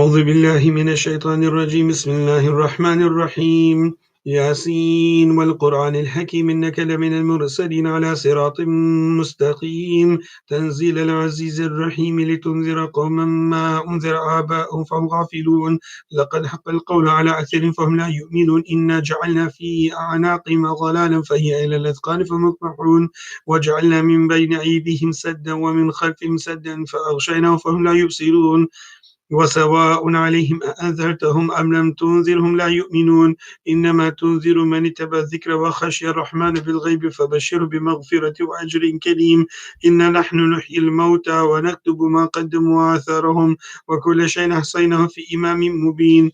أعوذ بالله من الشيطان الرجيم بسم الله الرحمن الرحيم ياسين والقرآن الحكيم إنك لمن المرسلين على صراط مستقيم تنزيل العزيز الرحيم لتنذر قوما ما أنذر آباؤهم فهم غافلون لقد حق القول على أكثر فهم لا يؤمنون إنا جعلنا في أعناقهم أغلالا فهي إلى الأذقان فهم يقمحون وجعلنا من بين أيديهم سدا ومن خلفهم سدا فأغشيناهم فهم لا يبصرون وسواء عليهم أأنذرتهم أم لم تنذرهم لا يؤمنون إنما تنذر من اتبع الذكر وخشي الرحمن بالغيب فبشره بمغفرة وأجر كريم إنا نحن نحيي الموتى ونكتب ما قدموا وآثارهم وكل شيء أحصيناه في إمام مبين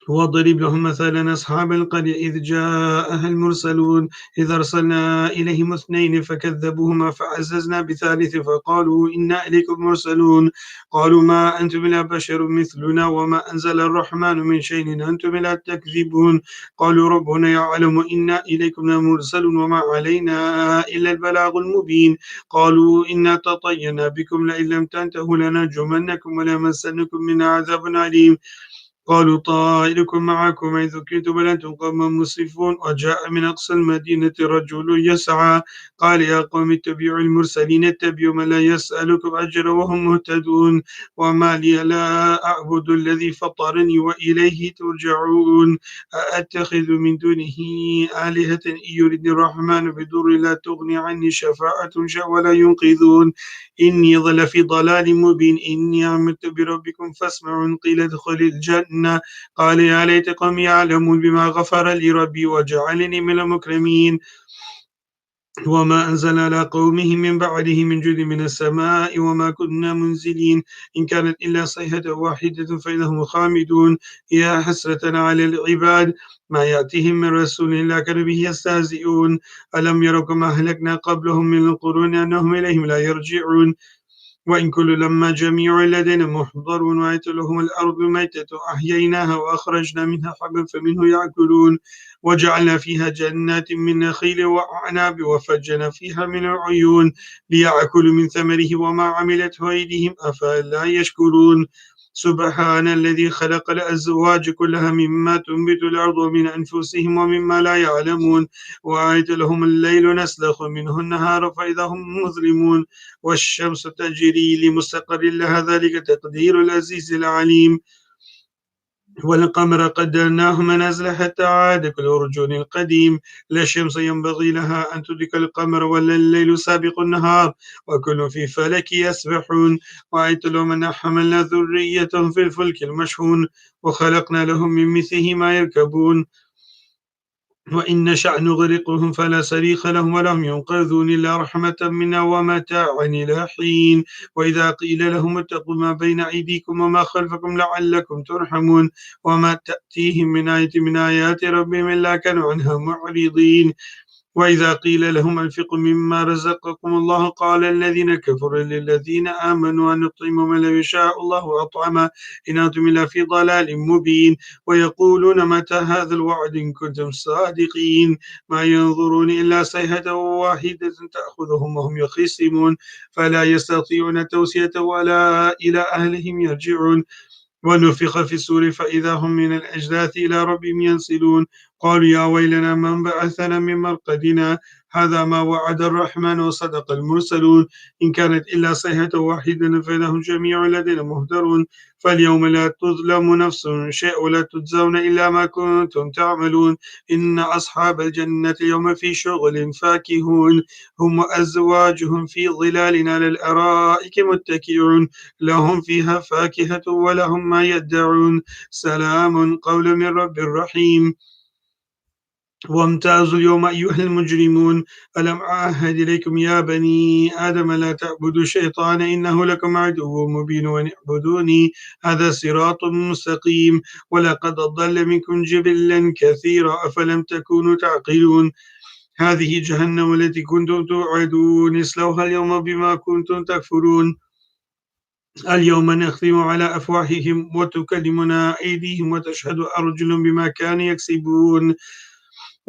واضرب لهم مثلا أصحاب القرية إذ جاءها المرسلون إذ أرسلنا إليهم اثنين فكذبوهما فعززنا بثالث فقالوا إنا إليكم مرسلون قالوا ما أنتم إلا بشر مثلنا وما أنزل الرحمن من شيء إن أنتم إلا تكذبون قالوا ربنا يعلم إنا إليكم لمرسلون وما علينا إلا البلاغ المبين قالوا إنا تطيرنا بكم لئن لم تنتهوا لنرجمنكم وليمسنكم منا عذاب أليم قالوا طائركم معكم إذ ذكرتم بل أنتم قوم مسرفون وجاء من أقصى المدينة رجل يسعى قال يا قوم اتبعوا المرسلين اتبعوا من لا يسألكم أجرا وهم مهتدون وما لي لا أعبد الذي فطرني وإليه ترجعون أأتخذ من دونه آلهة إن يردني الرحمن بضر لا تغني عني شفاعة شيئا ولا ينقذون إني ظل في ضلال مبين إني عملت بربكم فاسمعون قيل ادخل الجنة قال يا ليت قومي يعلمون بما غفر لي ربي وجعلني من المكرمين وما أنزل على قومه من بعده من جند من السماء وما كنا منزلين إن كانت إلا صيحة واحدة فإذا هم خامدون يا حسرة على العباد ما يأتيهم من رسول إلا كانوا به يستهزئون ألم يروا كما أهلكنا قبلهم من القرون أنهم إليهم لا يرجعون وإن كل لما جميع لدينا محضرون وآيت لهم الأرض ميتة أحييناها وأخرجنا منها حبا فمنه يأكلون وجعلنا فيها جنات من نخيل وأعناب وفجنا فيها من العيون ليأكلوا من ثمره وما عملته أيديهم أفلا يشكرون سبحان الذي خلق الأزواج كلها مما تنبت الأرض ومن أنفسهم ومما لا يعلمون وآيت لهم الليل نسلخ منه النهار فإذا هم مظلمون والشمس تجري لمستقر لها ذلك تقدير العزيز العليم والقمر قدرناه منازل حتى عاد كالأرجون القديم لا الشمس ينبغي لها أن تدرك القمر ولا الليل سابق النهار وكل في فلك يسبحون وآيت لهم أن حملنا ذريتهم في الفلك المشحون وخلقنا لهم من مثله ما يركبون وإن نشأ نغرقهم فلا صريخ لهم ولا هم ينقذون إلا رحمة منا ومتاعا إلى حين وإذا قيل لهم اتقوا ما بين أيديكم وما خلفكم لعلكم ترحمون وما تأتيهم من آية من آيات ربهم إلا كانوا عنها معرضين وإذا قيل لهم أنفقوا مما رزقكم الله قال الذين كفروا للذين آمنوا أن نطعم من لو يشاء الله أطعمه إن أنتم إلا في ضلال مبين ويقولون متى هذا الوعد إن كنتم صادقين ما ينظرون إلا صيحة واحدة تأخذهم وهم يخصمون فلا يستطيعون توصية ولا إلى أهلهم يرجعون ونفخ في السور فإذا هم من الأجداث إلى ربهم ينسلون قالوا يا ويلنا من بعثنا من مرقدنا هذا ما وعد الرحمن وصدق المرسلون إن كانت إلا صيحة واحدة فإذا هم جميع لدينا مهدرون فاليوم لا تظلم نفس شيء ولا تجزون إلا ما كنتم تعملون إن أصحاب الجنة اليوم في شغل فاكهون هم وأزواجهم في ظلال على الأرائك متكئون لهم فيها فاكهة ولهم ما يدعون سلام قول من رب رحيم وامتازوا اليوم أيها المجرمون ألم أعهد إليكم يا بني آدم لا تعبدوا الشيطان إنه لكم عدو مبين وأن اعبدوني هذا صراط مستقيم ولقد ضل منكم جبلا كثيرا أفلم تكونوا تعقلون هذه جهنم التي كنتم توعدون اصلوها اليوم بما كنتم تكفرون اليوم نختم على أفواههم وتكلمنا أيديهم وتشهد أرجلهم بما كانوا يكسبون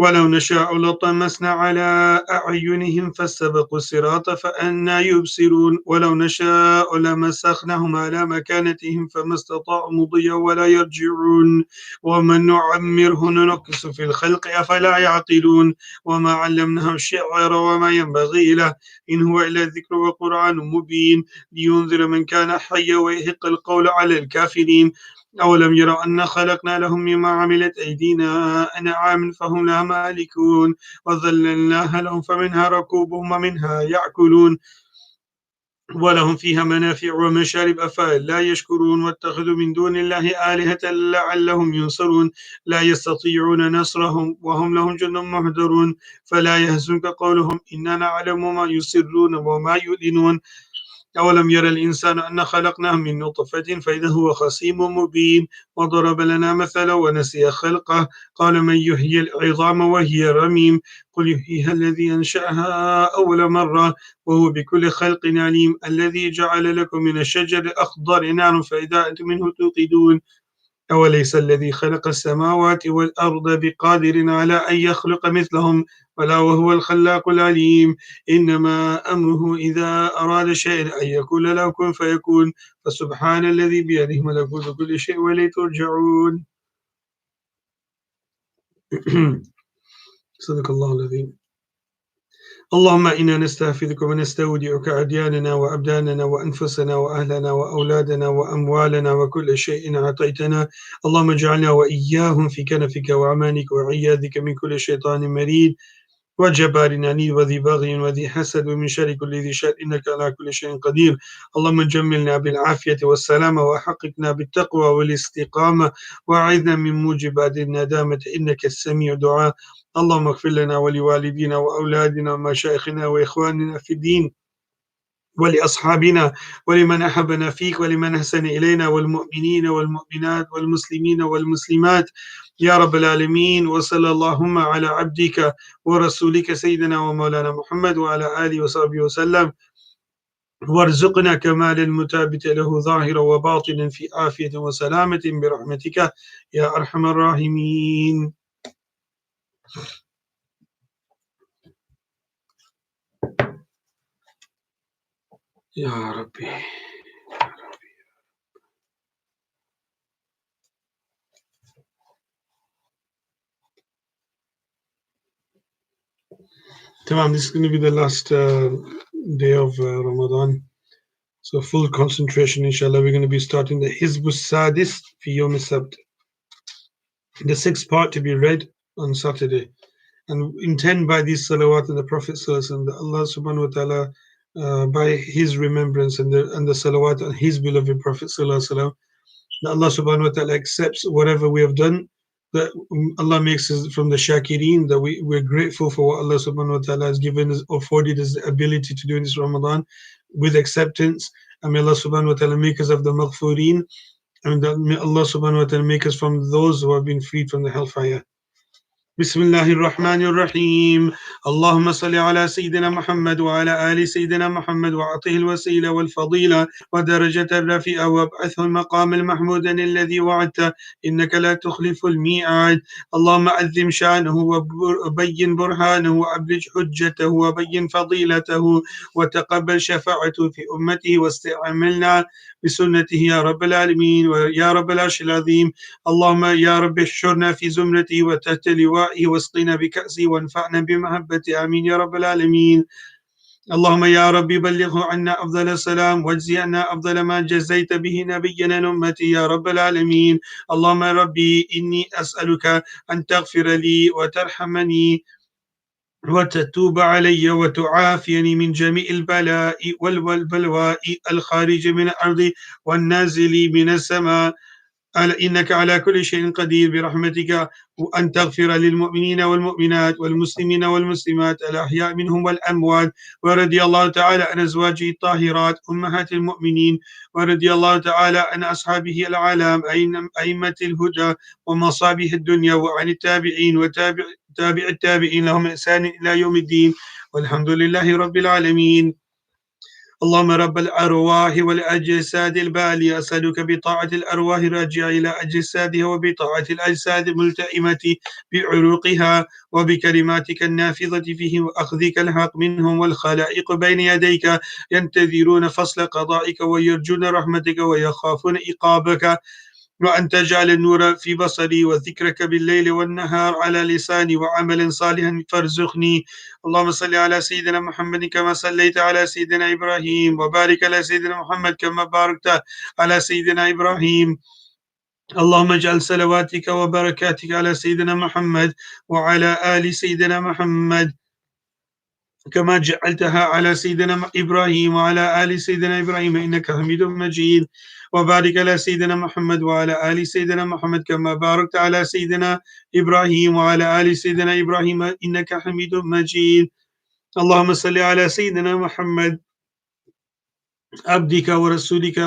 ولو نشاء لطمسنا على أعينهم فاستبقوا الصراط فأنى يبصرون ولو نشاء لمسخناهم على مكانتهم فما استطاعوا مضيا ولا يرجعون ومن نعمره ننكس في الخلق أفلا يعقلون وما علمناه الشعر وما ينبغي له إن هو إلا ذكر وقرآن مبين لينذر من كان حيا ويحق القول على الكافرين أولم يروا أنا خلقنا لهم مما عملت أيدينا أنعام فهم لها مالكون وذللناها لهم فمنها ركوبهم ومنها يأكلون ولهم فيها منافع ومشارب أفلا لا يشكرون واتخذوا من دون الله آلهة لعلهم ينصرون لا يستطيعون نصرهم وهم لهم جند محضرون فلا يهزنك قولهم إننا نعلم ما يسرون وما يعلنون أولم ير الإنسان أن خلقناه من نطفة فإذا هو خصيم مبين وضرب لنا مثلا ونسي خلقه قال من يحيي العظام وهي رميم قل يحييها الذي أنشأها أول مرة وهو بكل خلق عليم الذي جعل لكم من الشجر الأخضر نار فإذا أنتم منه توقدون أوليس الذي خلق السماوات والأرض بقادر على أن يخلق مثلهم ولا وهو الخلاق العليم إنما أمره إذا أراد شيئا أن يقول له كن فيكون فسبحان الذي بيده ملكوت كل شيء وإليه ترجعون صدق الله العظيم اللهم إنا نستحفظك ونستودعك أدياننا وأبداننا وأنفسنا وأهلنا وأولادنا وأموالنا وكل شيء أعطيتنا اللهم اجعلنا وإياهم في كنفك وأمانك وعياذك من كل شيطان مريد وجبار عنيد وذي بغي وذي حسد ومن شر كل ذي شر إنك على كل شيء قدير اللهم جملنا بالعافية والسلامة وحققنا بالتقوى والاستقامة وأعذنا من موجبات الندامة إنك السميع دعاء اللهم اغفر لنا ولوالدينا وأولادنا ومشايخنا وإخواننا في الدين ولأصحابنا ولمن أحبنا فيك ولمن أحسن إلينا والمؤمنين والمؤمنات والمسلمين والمسلمات يا رب العالمين وصلى اللهم على عبدك ورسولك سيدنا ومولانا محمد وعلى آله وصحبه وسلم وارزقنا كمال المتابت له ظاهرا وباطنا في عافية وسلامة برحمتك يا أرحم الراحمين. يا ربي Tamam, this is going to be the last day of Ramadan. So full concentration, inshallah. We're going to be starting the Hizbus Sadis fi Yom Sabt, the sixth part to be read on Saturday. And intend by these salawat and the Prophet and Allah subhanahu wa ta'ala, by his remembrance and the salawat on his beloved Prophet sallallahu that Allah subhanahu wa ta'ala accepts whatever we have done, that Allah makes us from the shakireen, that we're grateful for what Allah subhanahu wa ta'ala has given us, afforded us the ability to do in this Ramadan with acceptance. And may Allah subhanahu wa ta'ala make us of the maghfureen, and that may Allah subhanahu wa ta'ala make us from those who have been freed from the hellfire. بسم الله الرحمن الرحيم اللهم صل على سيدنا محمد وعلى آل سيدنا محمد وأعطه الوسيلة والفضيلة ودرجة الرفيعة وابعثه المقام المحمود الذي وعدته إنك لا تخلف الميعاد اللهم أذم شانه وبين برهانه وأبلج حجته وبين فضيلته وتقبل شفاعته في أمته واستعملنا بسنته يا رب العالمين ويا رب العرش العظيم اللهم يا رب احشرنا في زمرته وتحت لوائه واسقنا بكأسه وانفعنا بمحبته آمين يا رب العالمين اللهم يا رب بلغه عنا أفضل السلام واجزي عنا أفضل ما جزيت به نبينا أمتي يا رب العالمين اللهم ربي إني أسألك أن تغفر لي وترحمني وتتوب علي وتعافيني من جميع البلاء والبلواء الخارج من الأرض والنازل من السماء إنك على كل شيء قدير برحمتك وأن تغفر للمؤمنين والمؤمنات والمسلمين والمسلمات الأحياء منهم والأموات ورضي الله تعالى عن أزواجه الطاهرات أمهات المؤمنين ورضي الله تعالى عن أصحابه العالم أئمة الهدى ومصابيح الدنيا وعن التابعين وتابع التابعين لهم إحسان إلى يوم الدين والحمد لله رب العالمين اللهم رب الأرواح والأجساد البالية أسألك بطاعة الأرواح الراجعة إلى أجسادها وبطاعة الأجساد الملتئمة بعروقها وبكلماتك النافذة فيهم وأخذك الحق منهم والخلائق بين يديك ينتظرون فصل قضائك ويرجون رحمتك ويخافون إقابك وأن تجعل النور في بصري وذكرك بالليل والنهار على لساني وعمل صالحا فارزقني اللهم صل على سيدنا محمد كما صليت على سيدنا إبراهيم وبارك على سيدنا محمد كما باركت على سيدنا إبراهيم اللهم اجعل صلواتك وبركاتك على سيدنا محمد وعلى آل سيدنا محمد كما جعلتها على سيدنا إبراهيم وعلى آل سيدنا إبراهيم إنك حميد مجيد وبارك على سيدنا محمد وعلى آل سيدنا محمد كما باركت على سيدنا إبراهيم وعلى آل سيدنا إبراهيم إنك حميد مجيد اللهم صل على سيدنا محمد عبدك ورسولك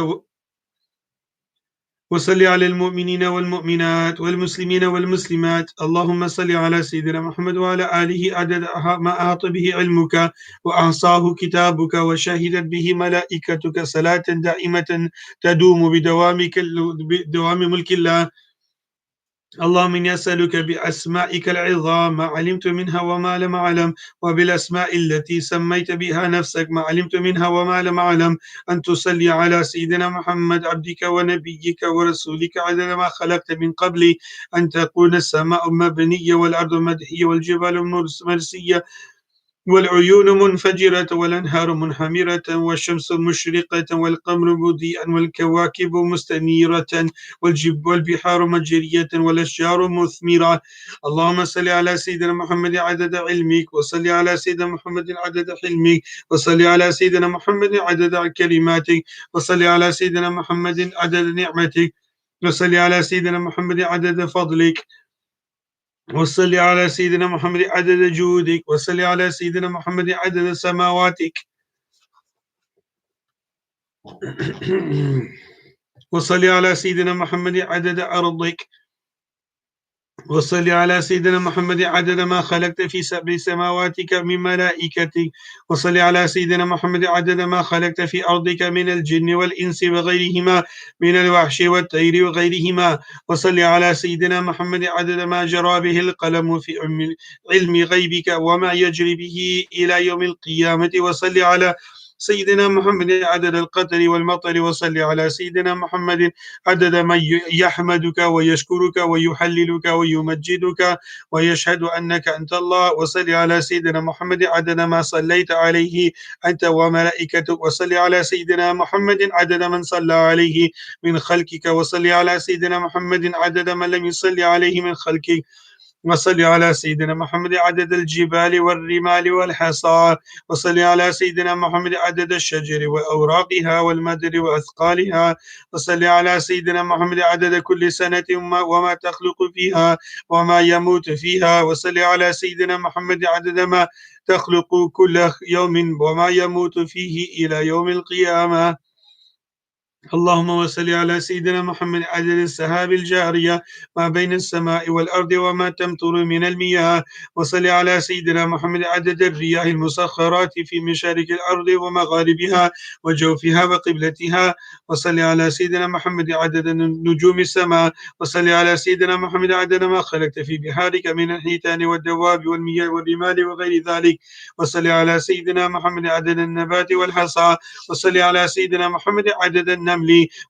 وصل على المؤمنين والمؤمنات والمسلمين والمسلمات اللهم صل على سيدنا محمد وعلى آله عدد ما أحاط به علمك وأحصاه كتابك وشهدت به ملائكتك صلاة دائمة تدوم بدوام ملك الله اللهم إني أسألك بأسمائك العظام ما علمت منها وما لم أعلم وبالأسماء التي سميت بها نفسك ما علمت منها وما لم أعلم أن تصلي على سيدنا محمد عبدك ونبيك ورسولك عدد ما خلقت من قبل أن تكون السماء مبنية والأرض مدحية والجبال مرسية والعيون منفجرة والأنهار منهمرة والشمس مشرقة والقمر مضيئا والكواكب مستنيرة والبحار مجرية والأشجار مثمرة اللهم صل على سيدنا محمد عدد علمك وصل على سيدنا محمد عدد حلمك وصل على سيدنا محمد عدد كلماتك وصل على سيدنا محمد عدد نعمتك وصل على سيدنا محمد عدد فضلك وصل على سيدنا محمد عدد جودك وصل على سيدنا محمد عدد سماواتك وصل على سيدنا محمد عدد أرضك وصل على سيدنا محمد عدد ما خلقت في سبع سماواتك من ملائكتك وصل على سيدنا محمد عدد ما خلقت في أرضك من الجن والإنس وغيرهما من الوحش والطير وغيرهما وصل على سيدنا محمد عدد ما جرى به القلم في علم غيبك وما يجري به إلى يوم القيامة وصل على سيدنا محمد عدد القطر والمطر وصل على سيدنا محمد عدد من يحمدك ويشكرك ويحللك ويمجدك ويشهد أنك أنت الله وصل على سيدنا محمد عدد ما صليت عليه أنت وملائكتك وصل على سيدنا محمد عدد من صلى عليه من خلقك وصل على سيدنا محمد عدد من لم يصلي عليه من خلقك وصل على سيدنا محمد عدد الجبال والرمال والحصى وصل على سيدنا محمد عدد الشجر وأوراقها والمدر وأثقالها وصل على سيدنا محمد عدد كل سنة وما تخلق فيها وما يموت فيها وصل على سيدنا محمد عدد ما تخلق كل يوم وما يموت فيه إلى يوم القيامة اللهم وصل على سيدنا محمد عدد السحاب الجارية ما بين السماء والأرض وما تمطر من المياه وصل على سيدنا محمد عدد الرياح المسخرات في مشارق الأرض ومغاربها وجوفها وقبلتها وصل على سيدنا محمد عدد نجوم السماء وصل على سيدنا محمد عدد ما خلقت في بحارك من الحيتان والدواب والمياه والرمال وغير ذلك وصل على سيدنا محمد عدد النبات والحصى وصل على سيدنا محمد عدد النمل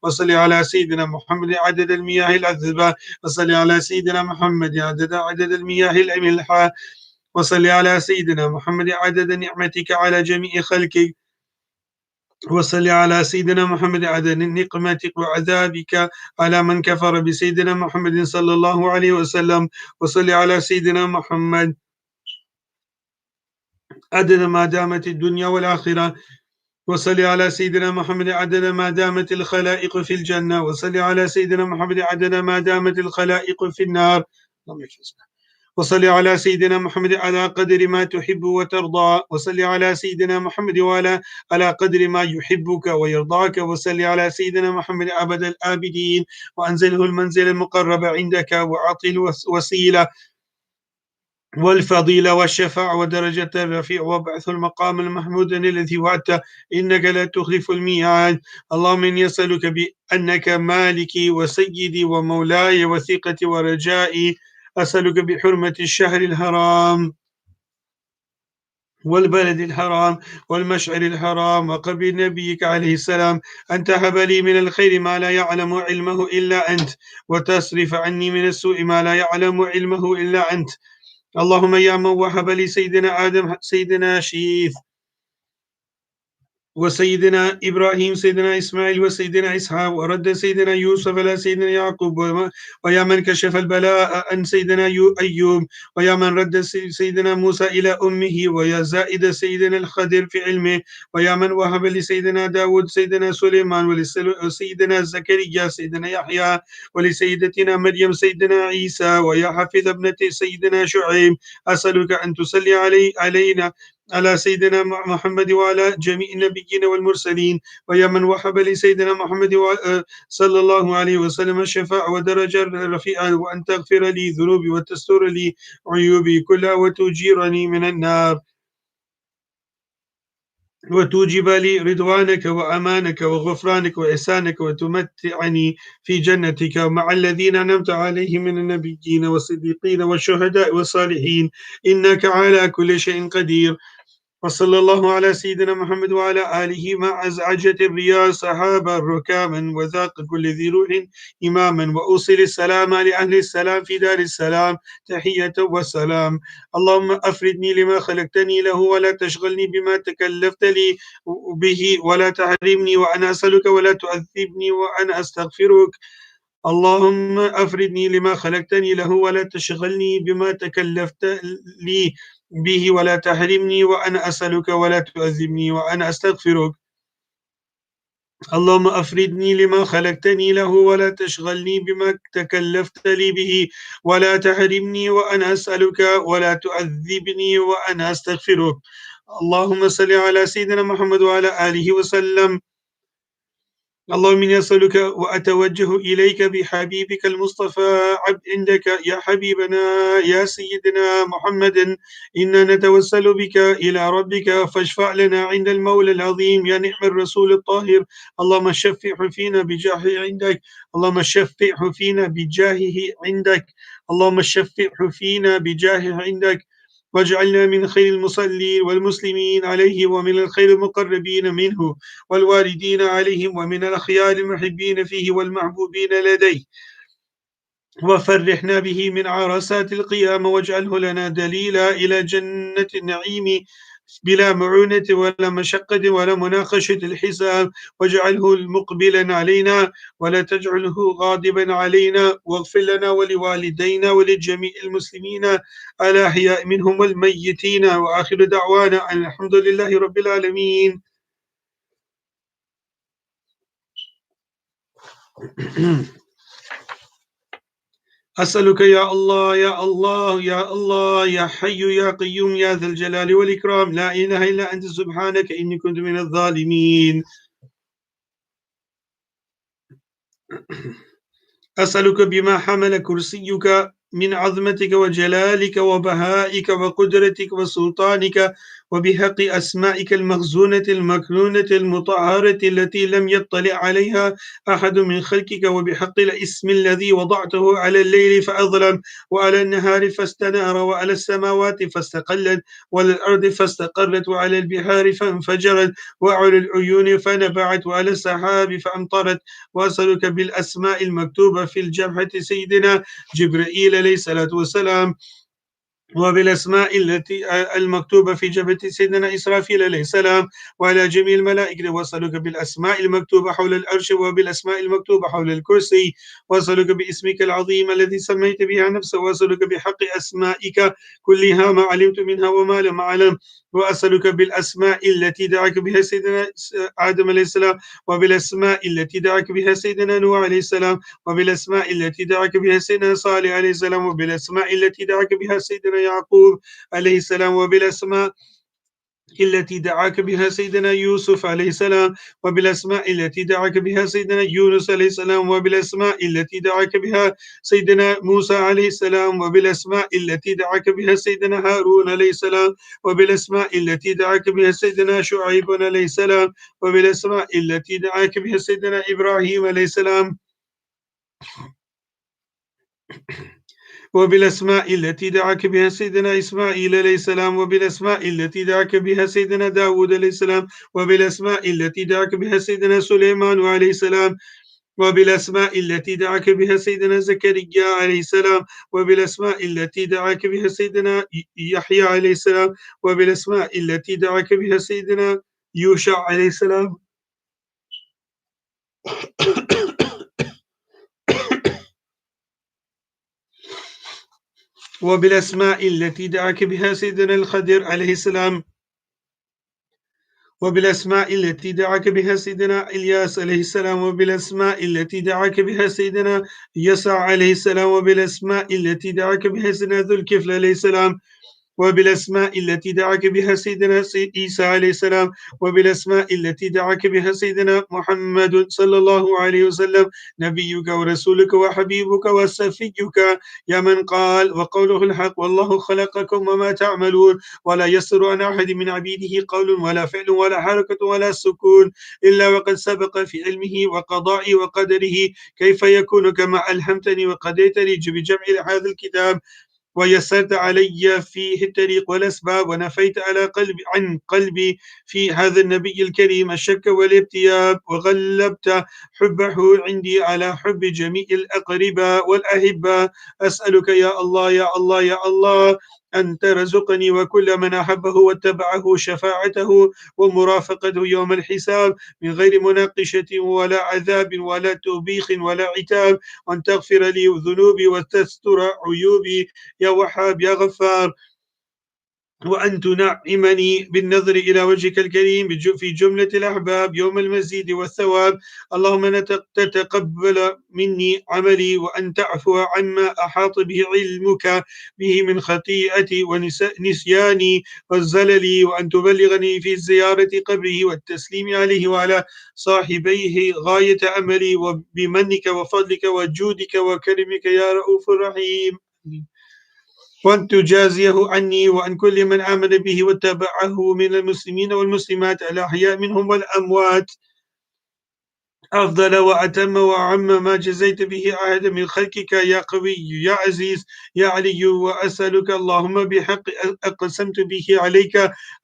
وصل على سيدنا محمد عدد المياه العذبة وصل على سيدنا محمد عدد المياه الملحة وصل على سيدنا محمد عدد نعمتك على جميع خلقك وصل على سيدنا محمد عدد نقمتك وعذابك على من كفر بسيدنا محمد صلى الله عليه وسلم وصل على سيدنا محمد عدد ما دامت الدنيا والآخرة وصل على سيدنا محمد عدد ما دامت الخلائق في الجنة وصل على سيدنا محمد عدد ما دامت الخلائق في النار وصل على سيدنا محمد على قدر ما تحب وترضى وصل على سيدنا محمد على قدر ما يحبك ويرضاك وصل على سيدنا محمد أبد الآبدين وأنزله المنزل المقرب عندك وأعطه الوسيلة والفضيلة والشفاعة والدرجة الرفيعة وبعث المقام المحمود الذي وعدته إنك لا تخلف الميعاد. اللهم إني أسألك بأنك مالكي وسيدي ومولاي وثقتي ورجائي، أسألك بحرمة الشهر الحرام والبلد الحرام والمشعر الحرام وقبر نبيك عليه السلام أن تهب لي من الخير ما لا يعلم علمه إلا أنت، وتصرف عني من السوء ما لا يعلم علمه إلا أنت. اللهم يا من وهب لسيدنا آدم سيدنا شيث وسيدنا إبراهيم سيدنا إسماعيل وسيدنا إسحاق، ورد سيدنا يوسف على سيدنا يعقوب، ويا من كشف البلاء عن سيدنا أيوب، ويا من رد سيدنا موسى إلى أمه، ويا زائد سيدنا الخضر في علمه، ويا من وهب لسيدنا داود سيدنا سليمان، ولسيدنا زكريا سيدنا يحيى، ولسيدتنا مريم سيدنا عيسى، ويا حفظ ابنة سيدنا شعيب، أسألك أن تصلي علينا على سيدنا محمد وعلى جميع النبيين والمرسلين، ويا من وهب لسيدنا محمد صلى الله عليه وسلم الشفاعة ودرجة رفيعة، وأن تغفر لي ذنوبي وتستر لي عيوبي كلها وتجيرني من النار، وتوجب لي رضوانك وأمانك وغفرانك وإحسانك، وتمتعني في جنتك مع الذين أنعمت عليهم من النبيين والصديقين والشهداء والصالحين، إنك على كل شيء قدير. وصلى الله على سيدنا محمد وعلى آله مع أزعجة الرياح سحابا ركاما وذاق كل ذي روح إماما، وأوصل السلام لأهل السلام في دار السلام تحية وسلام. اللهم أفردني لما خلقتني له ولا تشغلني بما تكلفت لي به، ولا تحرمني وأنا أسألك ولا تؤذبني وأنا أستغفرك. اللهم أفردني لما خلقتني له ولا تشغلني بما تكلفت لي به، ولا تحرمني وأنا أسألك ولا تؤذبني وأنا أستغفرك. اللهم أفردني لما خلقتني له ولا تشغلني بما تكلفت لي به، ولا تحرمني وأنا أسألك ولا تؤذبني وأنا أستغفرك. اللهم صل على سيدنا محمد وعلى آله وسلم. اللهم إني أسألك وأتوجه إليك بحبيبك المصطفى عندك يا حبيبنا يا سيدنا محمد، إنا نتوسل بك إلى ربك فاشفع لنا عند المولى العظيم يا نعم الرسول الطاهر. اللهم شفعه فينا بجاهه عندك، اللهم شفعه فينا بجاهه عندك، اللهم شفعه فينا بجاهه عندك، واجعلنا من خير المصلين والمسلمين عليه، ومن الخير المقربين منه والواردين عليهم، ومن الأخيار المحبين فيه والمحبوبين لديه، وفرحنا به من عرسات القيامة، واجعله لنا دليلا إلى جنة النعيم بلا معونة ولا مشقة ولا مناقشة الحساب، واجعله مقبلا علينا ولا تجعله غاضبا علينا، واغفر لنا ولوالدينا ولجميع المسلمين الأحياء منهم والميتين، وآخر دعوانا أن الحمد لله رب العالمين. أسألك يا الله يا الله يا الله يا حي يا قيوم يا ذا الجلال والإكرام، لا إله إلا أنت سبحانك إني كنت من الظالمين. أسألك بما حمل كرسيك من عظمتك وجلالك وبهائك وقدرتك وسلطانك، وبحق أسمائك المخزونة المكنونة المطهرة التي لم يطلع عليها أحد من خلقك، وبحق الاسم الذي وضعته على الليل فأظلم، وعلى النهار فاستنار، وعلى السماوات فاستقلت، وعلى الأرض فاستقرت، وعلى البحار فانفجرت، وعلى العيون فنبعت، وعلى السحاب فأمطرت. وأسألك بالأسماء المكتوبة في الجبهة سيدنا جبرائيل عليه الصلاة والسلام، وبالأسماء التي المكتوبة في جبهة سيدنا إسرافيل عليه السلام وعلى جميع الملائكة، وأسألك بالأسماء المكتوبة حول الأرش، وبالأسماء المكتوبة حول الكرسي، وأسألك باسمك العظيم الذي سميت بها نفسه، وأسألك بحق أسمائك كلها ما علمت منها وما لم أعلم، وأسألك بالأسماء التي دعاك بها سيدنا آدم عليه السلام، وبالأسماء التي دعاك بها سيدنا نوح عليه السلام، وبالأسماء التي دعاك بها سيدنا صالح عليه السلام، وبالأسماء التي دعاك بها سيدنا يعقوب عليه السلام، وبالأسماء التي دعاك بها سيدنا يوسف عليه السلام، وبالأسماء التي دعاك بها سيدنا يونس عليه السلام، وبالأسماء التي دعاك بها سيدنا موسى عليه السلام، وبالأسماء التي دعاك بها سيدنا هارون عليه السلام، وبالأسماء التي دعاك بها سيدنا شعيب عليه السلام، وبالأسماء التي دعاك بها سيدنا إبراهيم عليه السلام، وبالأسماء التي دعاك بها سيدنا إسماعيل عليه السلام، وبالأسماء التي دعاك بها سيدنا داود عليه السلام، وبالأسماء التي دعاك بها سيدنا سليمان عليه السلام، وبالأسماء التي دعاك بها سيدنا زكريا عليه السلام، وبالأسماء التي دعاك بها سيدنا يحيى عليه السلام، وبالأسماء التي دعاك بها سيدنا يوشع عليه السلام، وبالأسماء التي دعاك بها سيدنا الخضر عليه السلام، وبالأسماء التي دعاك بها سيدنا إلياس عليه السلام، وبالأسماء التي دعاك بها سيدنا يسع عليه السلام، وبالأسماء التي دعاك بها سيدنا ذو الكفل عليه السلام، وبالأسماء التي دعاك بها سيدنا عيسى عليه السلام، وبالأسماء التي دعاك بها سيدنا محمد صلى الله عليه وسلم، نبيك ورسولك وحبيبك وصفيك، يا من قال وقوله الحق والله خلقكم وما تعملون، ولا يسر عن أحد من عبيده قول ولا فعل ولا حركة ولا سكون إلا وقد سبق في علمه وقضائه وقدره، كيف يكون كما ألهمتني وقضيتني بجمع هذا الكتاب، ويسرت علي فيه الطريق والأسباب، ونفيت على قلبي عن قلبي في هذا النبي الكريم الشك والابتياب، وغلبت حبه عندي على حب جميع الأقرباء والأحباء. أسألك يا الله يا الله يا الله أن ترزقني وكل من أحبه واتبعه شفاعته ومرافقته يوم الحساب من غير مناقشة ولا عذاب ولا توبيخ ولا عتاب، وأن تغفر لي ذنوبي وتستر عيوبي يا وهاب يا غفار، وأن تنعمني بالنظر إلى وجهك الكريم في جملة الأحباب يوم المزيد والثواب. اللهم تتقبل مني عملي، وأن تعفو عما أحاط به علمك به من خطيئتي ونسياني والزلل، وأن تبلغني في زيارة قبره والتسليم عليه وعلى صاحبيه غاية أملي، وبمنك وفضلك وجودك وكرمك يا رؤوف رحيم، وأن تجازيه عني وعن كل من آمن به واتبعه من المسلمين والمسلمات الأحياء منهم والأموات أفضل وأتم وأعم ما جزيت به أحد من خلقك يا قوي يا عزيز يا علي. وأسألك اللهم بحق أقسمت به عليك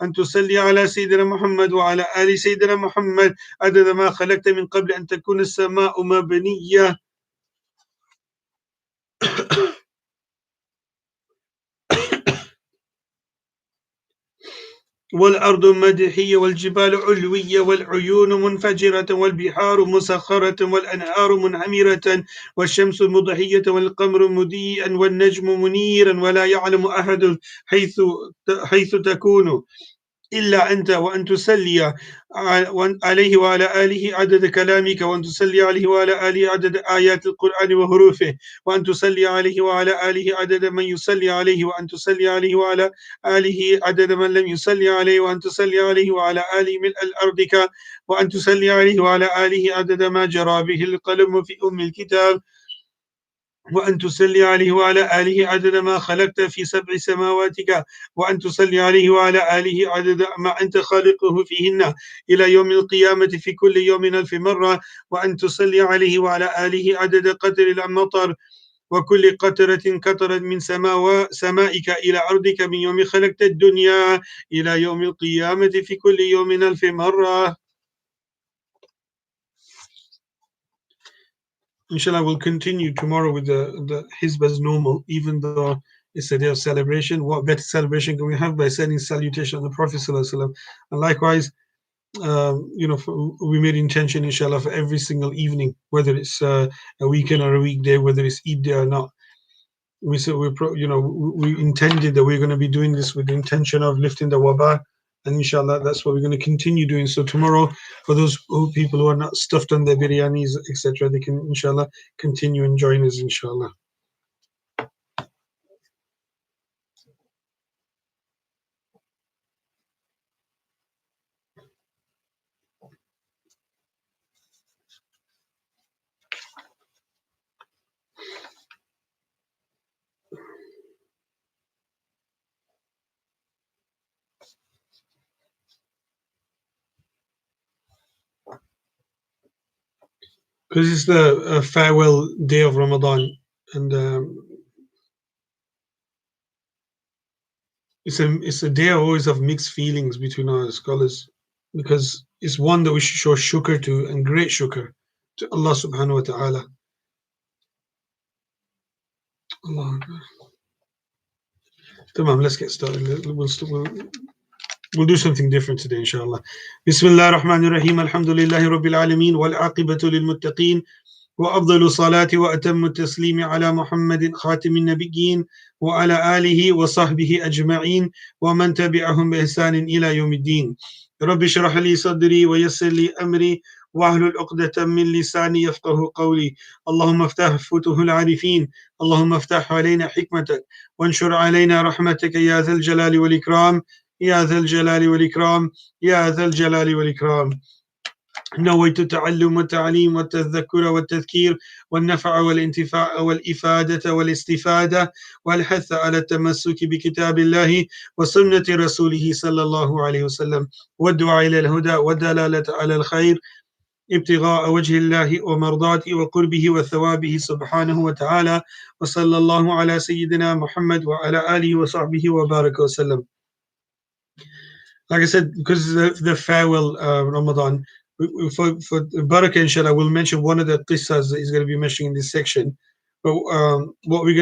أن تصلي على سيدنا محمد وعلى آل سيدنا محمد عدد ما خلقت من قبل أن تكون السماء مبنية والأرض مدحية والجبال علوية والعيون منفجرة والبحار مسخرة والأنهار منهمرة والشمس مضحية والقمر مضيئا والنجم منيرا، ولا يعلم أحد حيث تكون إلا أنت، وأن تصلي عليه وعلى آله عدد كلامك، وأن تصلي عليه وعلى آله عدد آيات القرآن وحروفه، وأن تصلي عليه وعلى آله عدد من يصلي عليه، وأن تصلي عليه وعلى آله عدد من لم يصلي عليه، وأن تصلي عليه وعلى آله ملء الأرض، وأن تصلي عليه وعلى آله عدد ما جرى به القلم في أم الكتاب، وأن تصلي عليه وعلى آله عدد ما خلقت في سبع سماواتك، وأن تصلي عليه وعلى آله عدد ما أنت خالقه فيهن إلى يوم القيامة في كل يوم 1000 مرة، وأن تصلي عليه وعلى آله عدد قطر المطر وكل قطرة قطرت من سمائك إلى أرضك من يوم خلقت الدنيا إلى يوم القيامة في كل يوم 1000 مرة. Inshallah, we'll continue tomorrow with the Hizb as normal, even though it's a day of celebration. What better celebration can we have by sending salutation on the Prophet ﷺ? And likewise, we made intention, inshallah, for every single evening, whether it's a weekend or a weekday, whether it's Eid day or not. We said we intended that we're going to be doing this with the intention of lifting the waba, and inshallah that's what we're going to continue doing. So tomorrow, for those people who are not stuffed on their biryanis, etc., they can inshallah continue and join us, inshallah. because it's the farewell day of Ramadan, and it's a day always of mixed feelings between our scholars, because it's one that we should show shukr to, and great shukr to Allah subhanahu wa ta'ala. Allah Akbar. Tamam, let's get started. We'll do something different today, inshallah. Bismillah ar-Rahman ar-Rahim. Alhamdulillahi Rabbil Alameen. Wal aqibatu lil muttaqeen. وأفضل الصلاة وأتم التسليم على محمد خاتم النبيين وعلى آله وصحبه أجمعين ومن تبعهم بإحسان إلى يوم الدين. رب اشرح لي صدري ويسر لي أمري واحلل عقدة من لساني يفقه قولي. اللهم افتح فتوح العارفين، اللهم افتح علينا حكمتك وانشر علينا رحمتك يا ذا الجلال والإكرام، يا ذا الجلال والإكرام، يا ذا الجلال والإكرام. نويت التعلم والتعليم والتذكر والتذكير والنفع والانتفاع والإفادة والاستفادة والحث على التمسك بكتاب الله وسنة رسوله صلى الله عليه وسلم والدعاء إلى الهدى والدلالة على الخير ابتغاء وجه الله ومرضاته وقربه وثوابه سبحانه وتعالى وصلى الله على سيدنا محمد وعلى آله وصحبه وبارك وسلم. Like I said, because the farewell Ramadan, for Barakah, inshallah, we'll mention one of the qissas that he's going to be mentioning in this section. But what we'll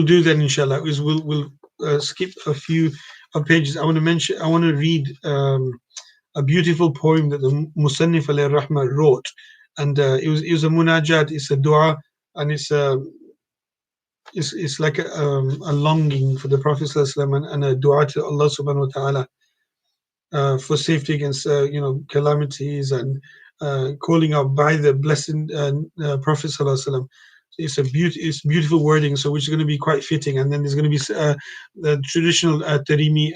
do then, inshallah, is we'll skip a few pages. I want to read a beautiful poem that the Musannif alayhi Rahmah wrote, and it was a munajat, it's a dua, and it's like a longing for the Prophet ﷺ and a dua to Allah subhanahu wa ta'ala for safety against calamities, and calling out by the blessed Prophet ﷺ. It's beautiful wording, so which is going to be quite fitting. And then there's going to be the traditional Tarimi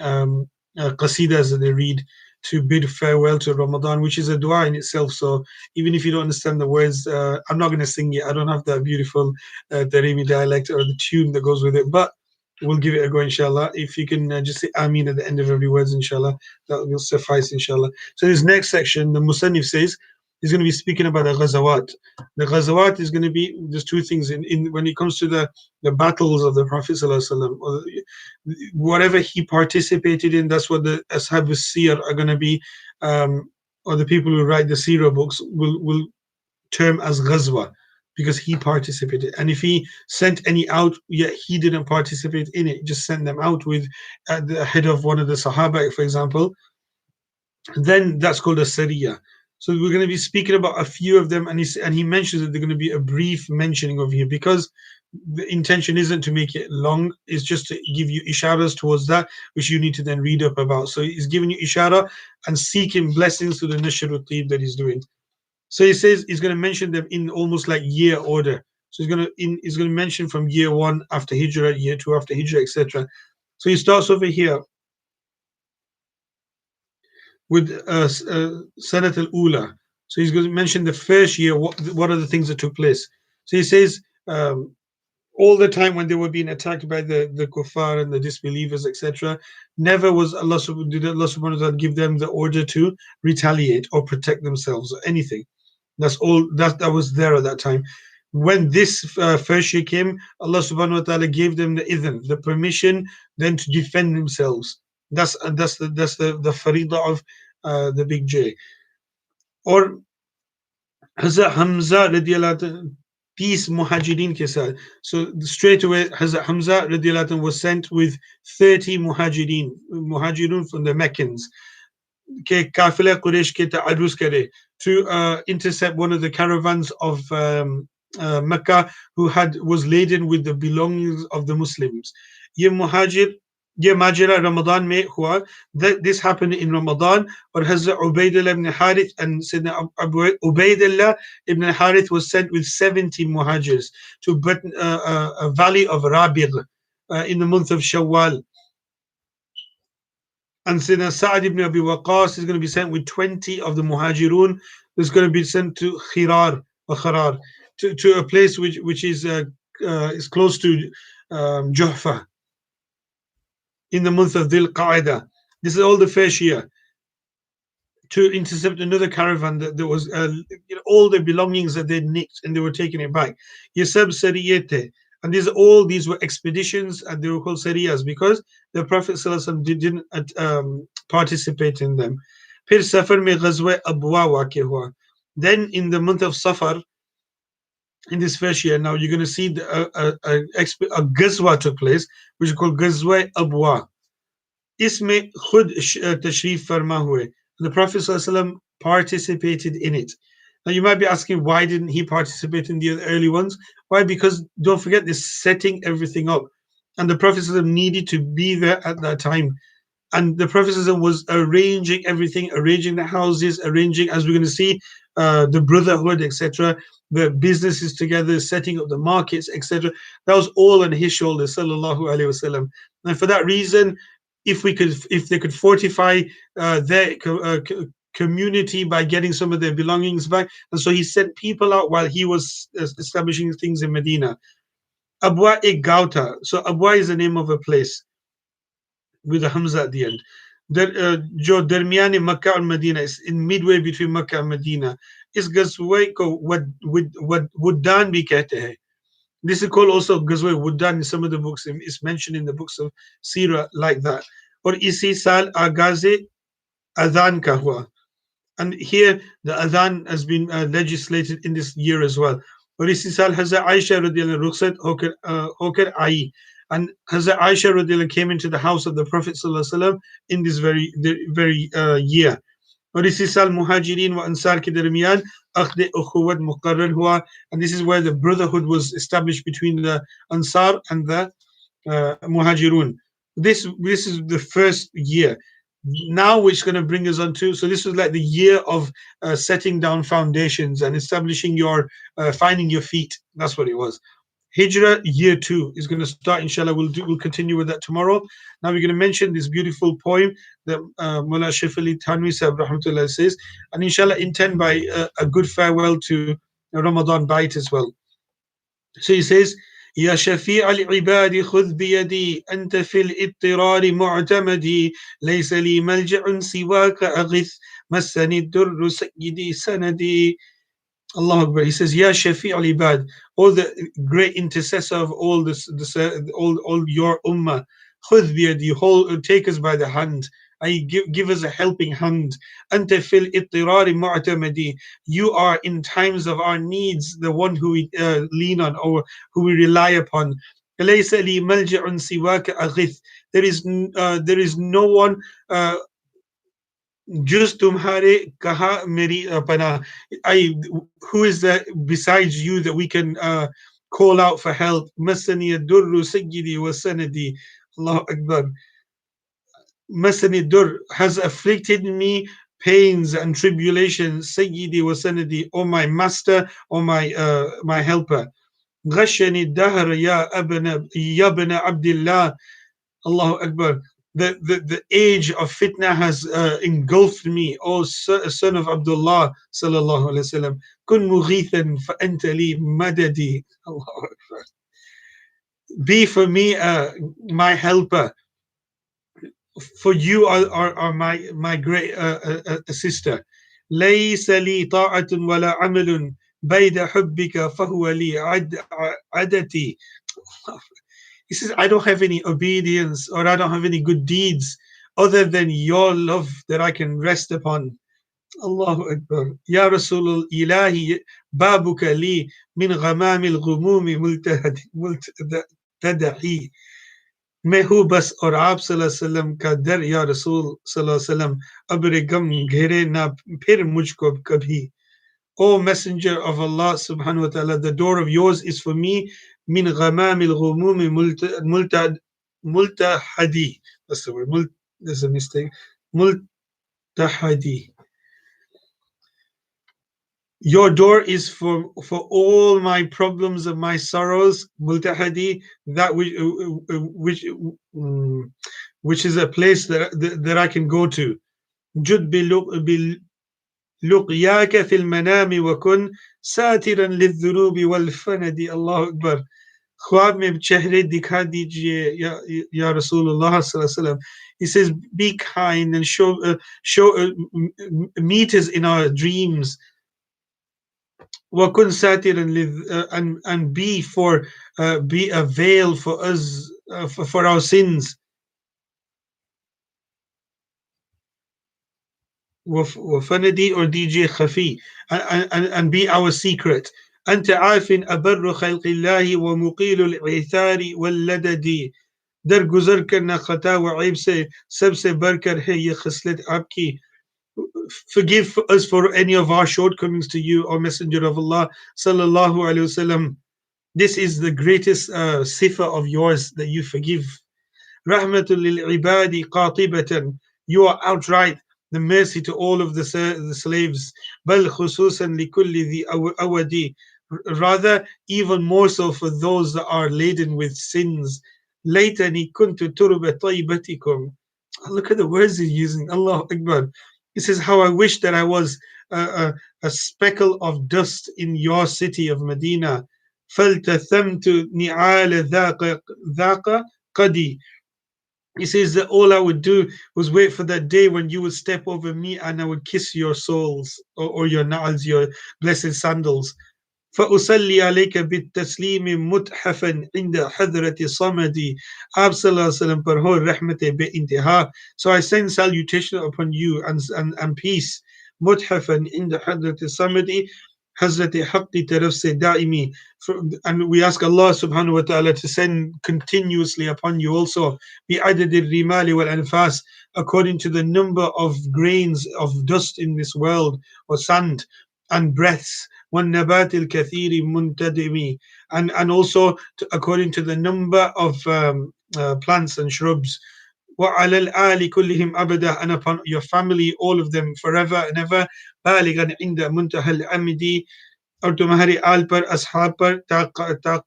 qasidas that they read to bid farewell to Ramadan, which is a dua in itself. So even if you don't understand the words, I'm not going to sing it. I don't have that beautiful Tarimi dialect or the tune that goes with it, but we'll give it a go, inshallah. If you can just say Ameen at the end of every word, inshallah, that will suffice, inshallah. So this next section, the Musannif says, he's going to be speaking about the Ghazawat. The Ghazawat is going to be, there's two things in when it comes to the battles of the Prophet ﷺ, or whatever he participated in, that's what the Ashab al-Siyar are going to be, or the people who write the Sirah books will term as Ghazwa, because he participated. And if he sent any out, yet he didn't participate in it, just sent them out with the head of one of the Sahaba, for example, then that's called a Sariyah. So we're going to be speaking about a few of them, and he mentions that they're going to be a brief mentioning of here, because the intention isn't to make it long, it's just to give you isharas towards that, which you need to then read up about. So he's giving you ishara and seeking blessings to the Nashr al-Tib that he's doing. So he says he's going to mention them in almost like year order. So he's going to mention from year 1 after Hijrah, year 2 after Hijrah, etc. So he starts over here with Sanat al-Ula. So he's going to mention the first year, what are the things that took place. So he says all the time when they were being attacked by the kuffar and the disbelievers, etc., never was did Allah subhanahu wa ta'ala give them the order to retaliate or protect themselves or anything. That's all that was there at that time. When this first year came, Allah subhanahu wa ta'ala gave them the idhn, the permission then to defend themselves. That's the farida of the big J. Or Hazrat Hamza radiallahu, peace muhajirin ke saath. So straight away Hazrat Hamza radiallahu was sent with 30 muhajirun from the Meccans, ke kafila Quraysh ke ta'arruz kare, to intercept one of the caravans of Mecca who was laden with the belongings of the Muslims. Ye Majra Ramadan mein hua. This happened in Ramadan, or Hazrat Ubaidullah ibn Harith and Sayyidina Ubaidullah ibn Harith was sent with 70 muhajirs to a valley of Rabiq in the month of Shawwal. And Sayyidina Sa'ad ibn Abi Waqqas is going to be sent with 20 of the muhajirun. Is going to be sent to Khirar or Kharar, to a place which is close to Juhfa in the month of Dhul Qa'dah. This is all the first year. to intercept another caravan that there was all the belongings that they'd nicked and they were taking it back. Yasab Sariyete. And these were expeditions and they were called Sariyas because the Prophet ﷺ didn't participate in them. Phir Safar mein Ghazwa Abwa waqi hua. Then in the month of Safar, in this first year, now you're going to see a Ghazwa took place, which is called Ghazwa Abwa. इसमें खुद तशरीफ फरमा हुए. The Prophet ﷺ participated in it. Now you might be asking, why didn't he participate in the early ones? Why? Because don't forget, this setting everything up, and the Prophet ﷺ needed to be there at that time. And the Prophet ﷺ was arranging everything, arranging the houses, arranging, as we're going to see, the brotherhood, etc., the businesses together, setting up the markets, etc. That was all on his shoulders, sallallahu alaihi wasallam. And for that reason, if they could fortify their community by getting some of their belongings back, and so he sent people out while he was establishing things in Medina. Abwa e Gauta. So Abwa is the name of a place with a Hamza at the end. जो दरमियान मक्का और Medina is in midway between Makkah and Medina. इस गज़वे को वुद्दान भी कहते हैं. This is called also Ghazwa Wuddan in some of the books. It's mentioned in the books of Sirah like that. Or isi saal agaze adhan ka hua. And here the adhan has been legislated in this year as well. Or isi saal Hazrat Aisha radiallahu rukhsat hokar aayi. And Hazrat Aisha radiallahu came into the house of the Prophet sallallahu alaihi wasallam in this very year. और इसी साल मुहाजिरीन व अंसार के दरमियान अक़्द उख़ुवत मुक़र्रर हुआ, and this is where the brotherhood was established between the Ansar and the Muhajirun. This is the first year. Now which is going to bring us on to, so this was like the year of setting down foundations and establishing your finding your feet. That's what it was. Hijrah year 2 is going to start, inshallah. We'll continue with that tomorrow. Now we're going to mention this beautiful poem that Mullah Shaykh Ali Thanwi Sahib rahmatullah says, and inshallah intend by a good farewell to Ramadan bite as well. So he says, يا شفيع العباد خذ بيدي أنت في الاضطرار معتمدي ليس لي ملجأ سواك أغث مسني الدر سيدي سندي. Allah Akbar. He says, Ya Shafi' al-Ibad, all the great intercessor of all all your ummah. Khudh biyadi, take us by the hand. Give us a helping hand. Anta fil ittirari mu'tamadi. You are in times of our needs, the one who we lean on or who we rely upon. Laysa li malja'un siwaka aghith. There is no one just tumhare kaha meri pana. Who is that besides you that we can call out for help? Masani durru sayyidi wa sanadi. Allahu Akbar. Masani dur has afflicted me pains and tribulations. Sayyidi wa sanadi, O my master, O my helper. Ghashani dahr ya abna Abdullah. Allahu Akbar. The age of fitna has engulfed me, O son of Abdullah sallallahu alaihi wasallam. Kun mughithan fa anta li madadi. Allahu Akbar. Be for me my helper, for you are my great sister. ليس لي طاعة ولا عمل بيد حبك فهو لي عدتي. He says, I don't have any obedience or I don't have any good deeds other than your love that I can rest upon. Allahu Akbar. Ya Rasulul Ilahi babuka li min ghamam al-ghumumi multadahi. मैं हूँ बस और आप सल्लल्लाहु अलैहि वसल्लम का दर या रसूल सल्लल्लाहु अलैहि वसल्लम अब्र गम घेरे ना फिर मुझको कभी. O Messenger of Allah subhanahu wa ta'ala, the door of yours is for me min ghamam al-ghumumi multahadi. That's the word. There's a mistake. Multahadi. Your door is for all my problems and my sorrows. Multahadi, that which is a place that I can go to. Jud لقياك في المنام وكن ساترا للذنوب والفند. الله أكبر. ख्वाब में चेहरे दिखा दीजिए या Rasulullah sallallahu alaihi wasallam. He says, be kind and meet us in our dreams. وَكُنْ سَاتِرًا and be a veil for us, for our sins. وفندي or DJ خفي and be our secret. أنت عارف أبر خلق الله ومقيل العثار واللدد. در गुजर करना खता व ऐब से सबसे बढ़कर है ये खसलत आपकी. Forgive us for any of our shortcomings to you, O Messenger of Allah sallallahu alaihi wasallam. This is the greatest sifa of yours, that you forgive. Rahmatul lil ibadi qatibatan. You are outright the mercy to all of the slaves. Bal khususan li kulli dhi awadi. Rather, even more so for those that are laden with sins. Laytani kuntu turba taybatikum. Look at the words he's using. Allah Akbar. He says, how I wish that I was a speckle of dust in your city of Medina. فَالْتَثَمْتُ نِعَالَ ذَاقَ قَدِي. He says that all I would do was wait for that day when you would step over me and I would kiss your soles, or your na'als, your blessed sandals. فأصلي عليك بالتسليم متحفا عند حضرة صمدي. Ab Sallallahu Alaihi Wasallam par ho rahmat be intiha. So I send salutation upon you and peace. متحفا عند حضرة صمدي. Hazrat Haqqi taraf se daimi. And we ask Allah subhanahu wa ta'ala to send continuously upon you also bi adad al-rimali wal anfas, according to the number of grains of dust in this world, or sand, and breaths, one nabatil kathiri muntadimi, and also according to the number of plants and shrubs. وعلى الآل كلهم أبدا, and upon your family, all of them forever and ever. بالغا عند منتهى الأمد. और तुम्हारे आल पर असहाब पर ta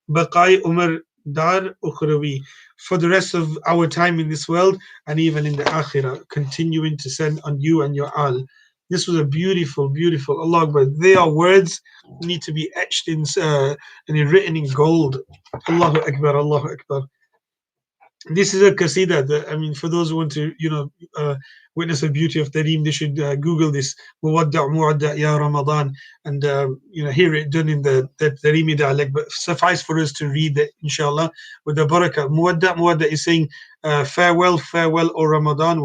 baqai umar dar ukhrawi, for the rest of our time in this world and even in the akhirah, continuing to send on you and your al. This was a beautiful, beautiful Allah Akbar. They are words need to be etched in and written in gold. Allahu Akbar, Allahu Akbar. This is a qasida that, I mean, for those who want to, witness the beauty of Tareem, they should Google this. Muwadda' muwadda' ya Ramadan, and hear it done in the Tareemi dialect. But suffice for us to read it, inshallah, with the barakah. Muwadda' muwadda' is saying, farewell, farewell, O Ramadan.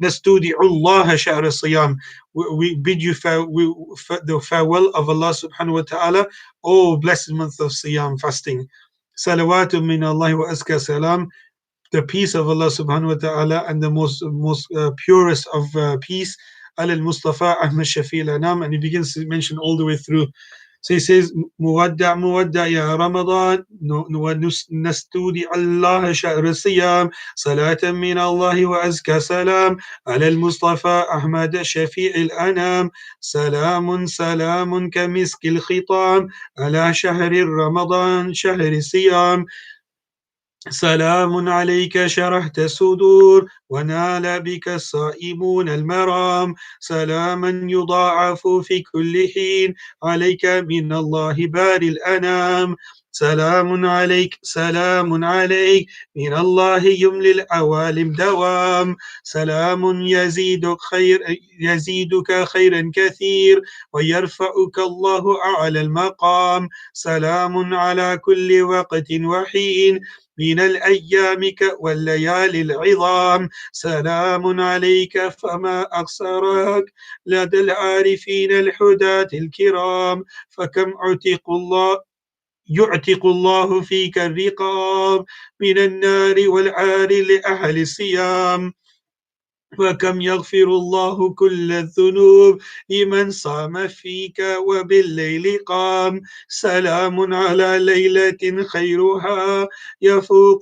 Nastudi Allah shahr siyam. We bid you the farewell of Allah subhanahu wa ta'ala, O blessed month of Siyam, fasting. Salawatu min Allah wa azka salam. The peace of Allah subhanahu wa ta'ala and the most purest of peace. Al Mustafa Ahmad Shafi al Anam. And he begins to mention all the way through. So he says, Muwadda' muwadda' ya Ramadan, nastudi Allah sha'r siyam, salatan min Allah wa azka salam, ala al-Mustafa Ahmad Shafi' al-Anam, salamun salamun ka misk al-khitam, ala shahr Ramadan, shahr siyam. سلام عليك شرحت الصدور ونال بك الصائمون المرام سلاما يضاعف في كل حين عليك من الله بار الأنام سلام عليك من الله يملي العوالم دوام سلام يزيدك خيرا كثير ويرفعك الله أعلى المقام سلام على كل وقت وحين من الأيام والليالي العظام سلام عليك فما أقصرك لدى العارفين الحداة الكرام فكم يعتق الله فيك الرقاب من النار والعار لأهل الصيام وكم يغفر الله كل الذنوب لمن صام فيك وبالليل قام سلام على ليلة خيرها يفوق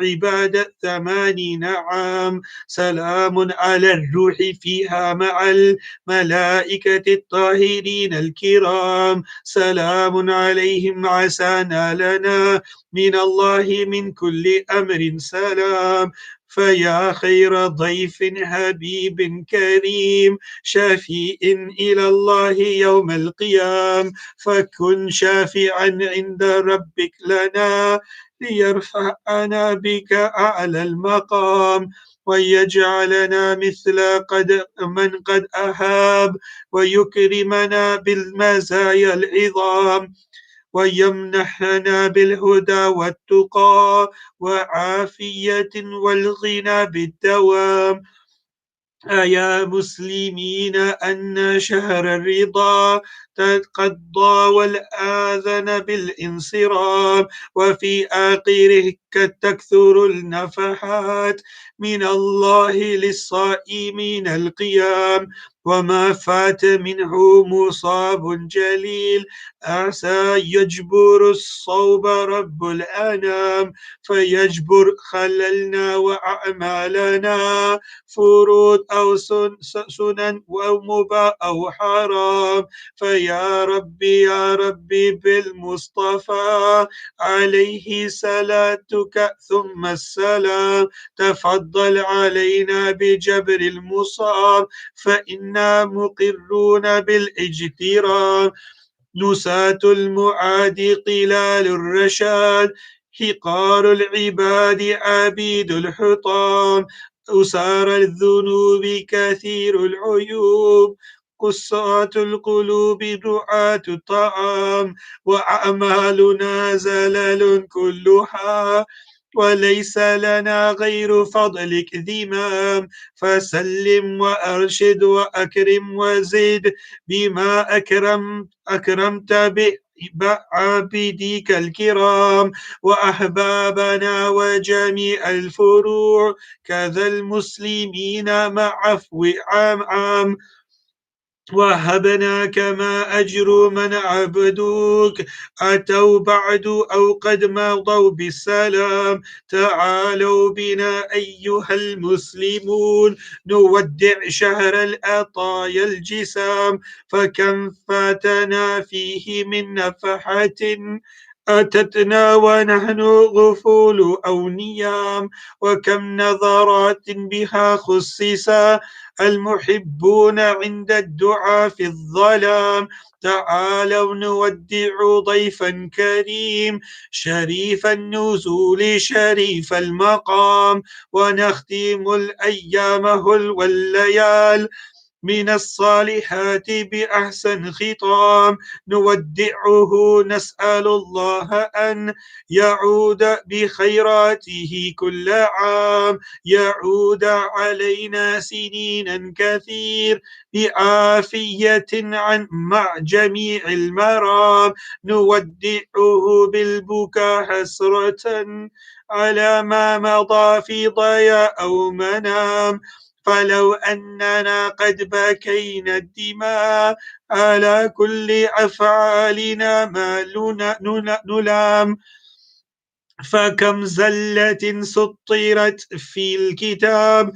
عباد 80 عام سلام على الروح فيها مع الملائكة الطاهرين الكرام سلام عليهم عسانا لنا من الله من كل أمر سلام فيا خير ضيف حبيب كريم شفيء إلى الله يوم القيام فكن شافعا عند ربك لنا ليرفعنا بك أعلى المقام ويجعلنا مثل من قد أهاب ويكرمنا بالمزايا العظام ويمنحنا بالهدى والتقى وعافية والغنى بالدوام يا مسلمين أن شهر الرضا قضى والآذن بالانصرام وفي آخره تكثر النفحات من الله للصائمين القيام وما فات منه مصاب جليل عسى يجبر الصوب رب الأنام فيجبر خللنا وأعمالنا فروض أو سنن أو مباح أو حرام فيا ربي يا ربي بالمصطفى عليه صلاتك ثم السلام تفضل علينا بجبر المصاب فإنا مقرون بالاجترام نساة المعادي قلال الرشاد حقار العباد عبيد الحطام أسار الذنوب كثير العيوب قصات القلوب دعاة الطعام وأعمالنا زلل كلها وليس لنا غير فضلك ذمام فسلم وأرشد وأكرم وزد بما أكرمت بعبيدك الكرام وأحبابنا وجميع الفروع كذا المسلمين مع عفو عام وهبنا كما أجر من عبدوك أتوا بعد أو قد مضوا بالسلام تعالوا بنا أيها المسلمون نودع شهر العطايا الجسام فكم فاتنا فيه من نفحة أتتنا ونحن غفول أو نيام وكم نظرات بها خصصا المحبون عند الدعاء في الظلام تعالوا نودع ضيفا كريم شريف النزول شريف المقام ونختم الأيام والليال من الصالحات بأحسن ختام نودعه نسأل الله أن يعود بخيراته كل عام يعود علينا سنينا كثير بعافية مع جميع المرام نودعه بالبكاء حسرة على ما مضى في ضياء أو منام فلو أننا قد بكينا الدماء على كل أفعالنا ما نلام فكم زلة سطرت في الكتاب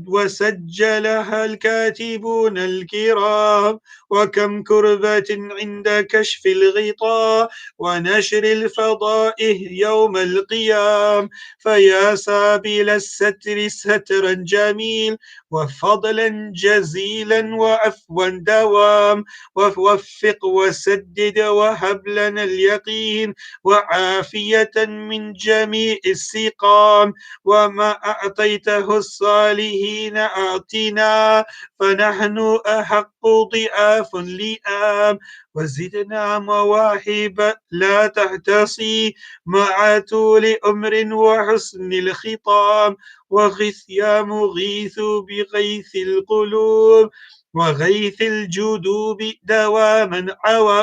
وسجلها الكاتبون الكرام وكم كربة عند كشف الغطاء ونشر الفضائح يوم القيام فيا سابل الستر سترا جميل وفضلا جزيلا وعفوا دوام ووفق وسدد وهب لنا اليقين وعافية من جميع السقام وما أعطيته الصالحين أعطنا فنحن أحق ضعاف لئام وزدنا مواهب لا تحتصي مع طول أمر وحسن الخطام وغث يا مغيث بغيث القلوب وغيث الجدوب دواما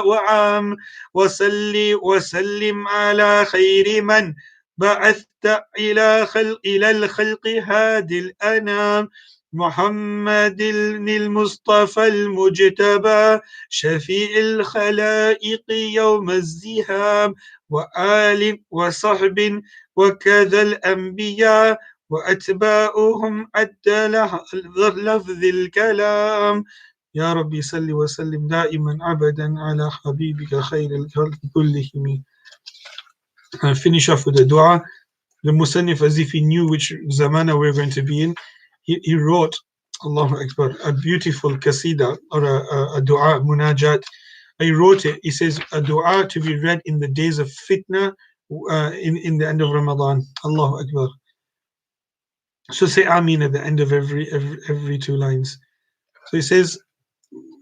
وعام وسلم على خير من بعثت إلى الخلق هادي الأنام محمد المصطفى المجتبى شفيع الخلائق يوم الزهام وآل وصحب وكذا الأنبياء وأتباؤهم أدى لفظ الكلام يا ربي صل وسلم دائما أبدا على حبيبك خير الخلق كلهم. And finish off with the dua. the Musannif, as if he knew which zamana we're going to be in, he wrote, Allahu Akbar, a beautiful qasida or a dua, munajat. He wrote it. He says, a dua to be read in the days of fitna in the end of Ramadan. Allahu Akbar. So say Ameen at the end of every two lines. So he says,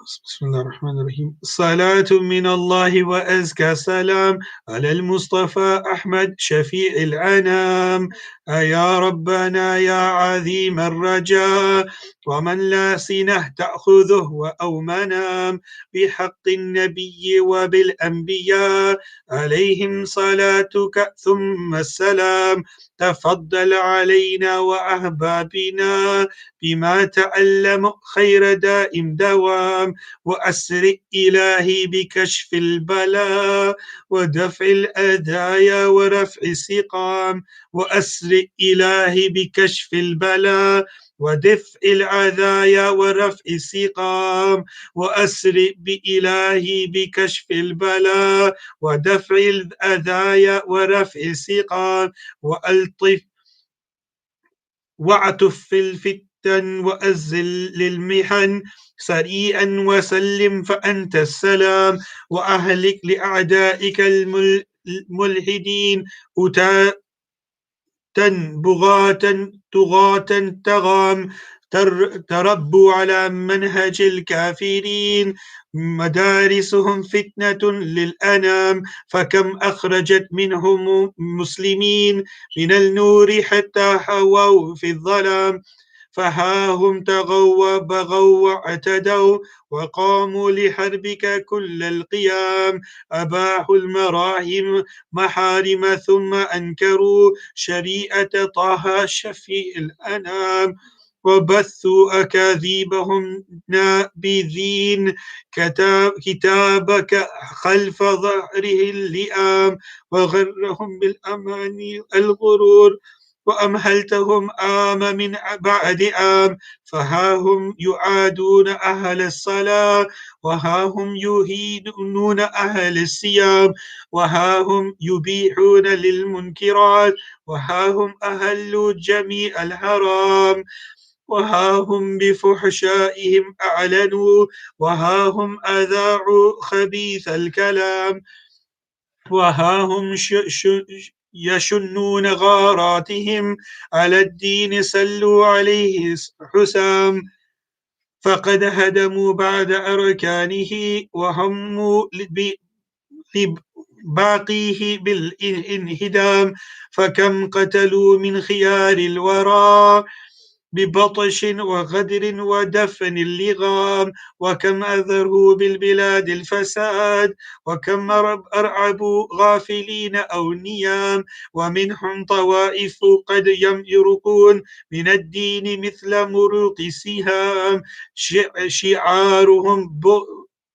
بسم الله الرحمن الرحيم صلاة من الله وأزكى سلام على المصطفى أحمد شفيع الأنام يا ربنا يا عظيم الرجاء ومن لا سنه تأخذه أو منام بحق النبي وبالأنبياء عليهم صلاتك ثم السلام تفضل علينا وأحبابنا بما تعلم خير دائم دوام وأسر إلهي بكشف البلاء ودفع الأدايا ورفع السقام وأسر إلهي بكشف البلاء ودفع العذايا ورفع السقام وأسر بإلهي بكشف البلاء ودفع الأذايا ورفع السقام وألطف وعتف في الفتن وأزل للمحن سريعا وسلم فأنت السلام وأهلك لأعدائك الملحدين أتاة بغاة طغاة تغام تربوا على منهج الكافرين مدارسهم فتنة للأنام فكم أخرجت منهم مسلمين من النور حتى حووا في الظلام فها هم تغوا وبغوا واعتدوا وقاموا لحربك كل القيام أباحوا المراهم محارم ثم أنكروا شريعة طه شفيع الأنام وبثوا أكاذيبهم نابذين كتابك خلف ظهره اللئام وغرهم بالأماني الغرور وأمهلتهم آم من بعد آم فها هم يعادون أهل الصلاة وها هم يهينون أهل الصيام وها هم يبيحون للمنكرات وها هم أهلوا جميع الحرام وها هم بفحشائهم أعلنوا وها هم أذاعوا خبيث الكلام وها هم يشنون غاراتهم على الدين سلوا عليه حسام فقد هدموا بعد أركانه وهموا باقيه بالانهدام فكم قتلوا من خيار الورى ببطش وغدر ودفن اللغام وكم أذروا بالبلاد الفساد وكم أرعبوا غافلين أو نيام ومنهم طوائف قد يمرقون من الدين مثل مروق السهام شعارهم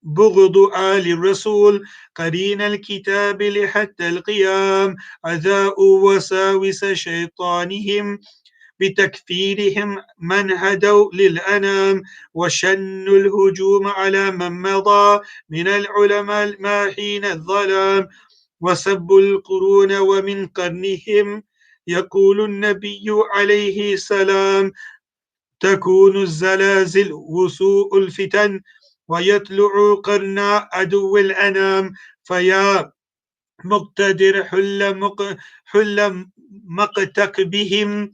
بغض آل الرسول قرين الكتاب لحتى القيام أذاؤوا وساوس شيطانهم بتكفيرهم من هدوا للأنام وشنوا الهجوم على من مضى من العلماء الماحين الظلام وسبوا القرون ومن قرنهم يقول النبي عليه السلام تكون الزلازل وسوء الفتن ويطلع قرن عدو الأنام فيا مقتدر حل مقتك بهم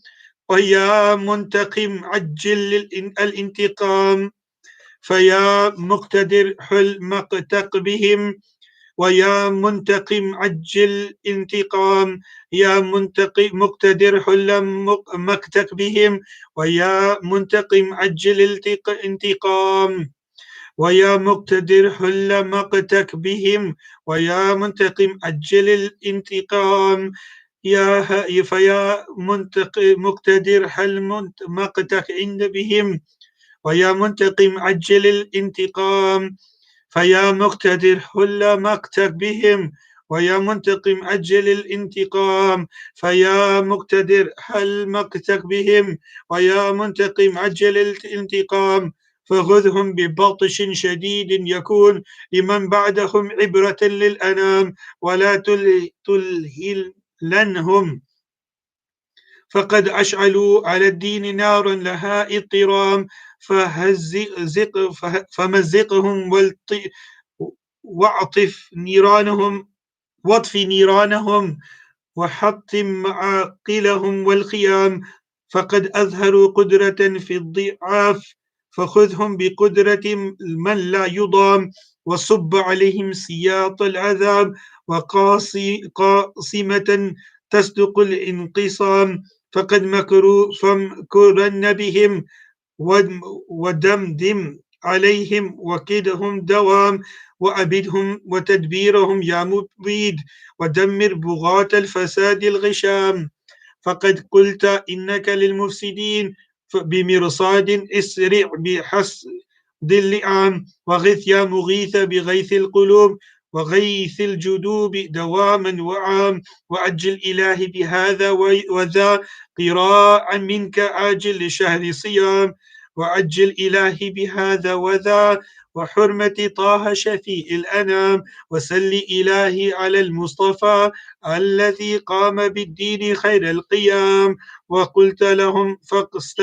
ويا منتقم عجل الانتقام فيا مقتدر حل مقتك بهم ويا منتقم عجل انتقام يا مقتدر حل مقتك بهم ويا منتقم عجل انتقام ويا مقتدر حل مقتك بهم ويا منتقم عجل الانتقام فيا مقتدر حل مقتك عند بهم ويا منتقم عجل الانتقام فيا مقتدر حل مقتك بهم ويا منتقم عجل الانتقام فيا مقتدر حل مقتك بهم ويا منتقم عجل الانتقام فخذهم ببطش شديد يكون لمن بعدهم عبرة للأنام ولا تلهلنهم فقد أشعلوا على الدين نارا لها اضطرام فمزقهم واعطف نيرانهم واطفي نيرانهم وحطم معاقلهم والخيام فقد أظهروا قدرة في الضعاف فخذهم بقدرة من لا يضام وصب عليهم سياط العذاب قاصمة تصدق الانقسام فقد مكروا فامكرن بهم ودمدم عليهم وكدهم دوام وأبدهم وتدبيرهم يا مبيد ودمر بغاة الفساد الغشام فقد قلت إنك للمفسدين بمرصاد اسرع بحسد اللئام وغث يا مغيث بغيث القلوب وغيث الجدوب دواما وعام وأجل إلهي بهذا وذا قراء منك آجل لشهر صيام وعجل إلهي بهذا وذا وحرمة طه شفيء الأنام وسل إلهي على المصطفى الذي قام بالدين خير القيام وقلت لهم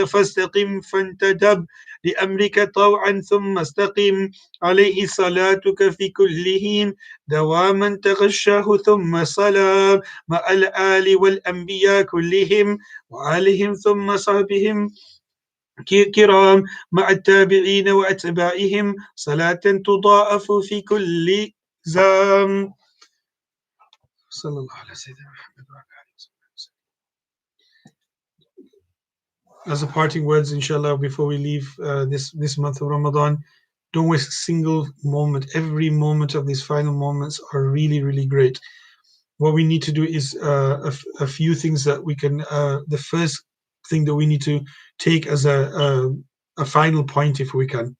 فاستقم فانتدب لأمرك طوعا ثم استقم عليه صلاتك في كلهم دواما تغشاه ثم صلاة مع الآل والأنبياء كلهم وآلهم ثم صحبهم كرام مع التابعين وأتباعهم صلاة تضاعف في كل زام صلى الله على سيدنا محمد وعلى آله وسلم. As a parting words, inshallah, before we leave this month of Ramadan, don't waste a single moment. Every moment of these final moments are really, really great. What we need to do is a few things that we can. The first thing that we need to take as a final point, if we can,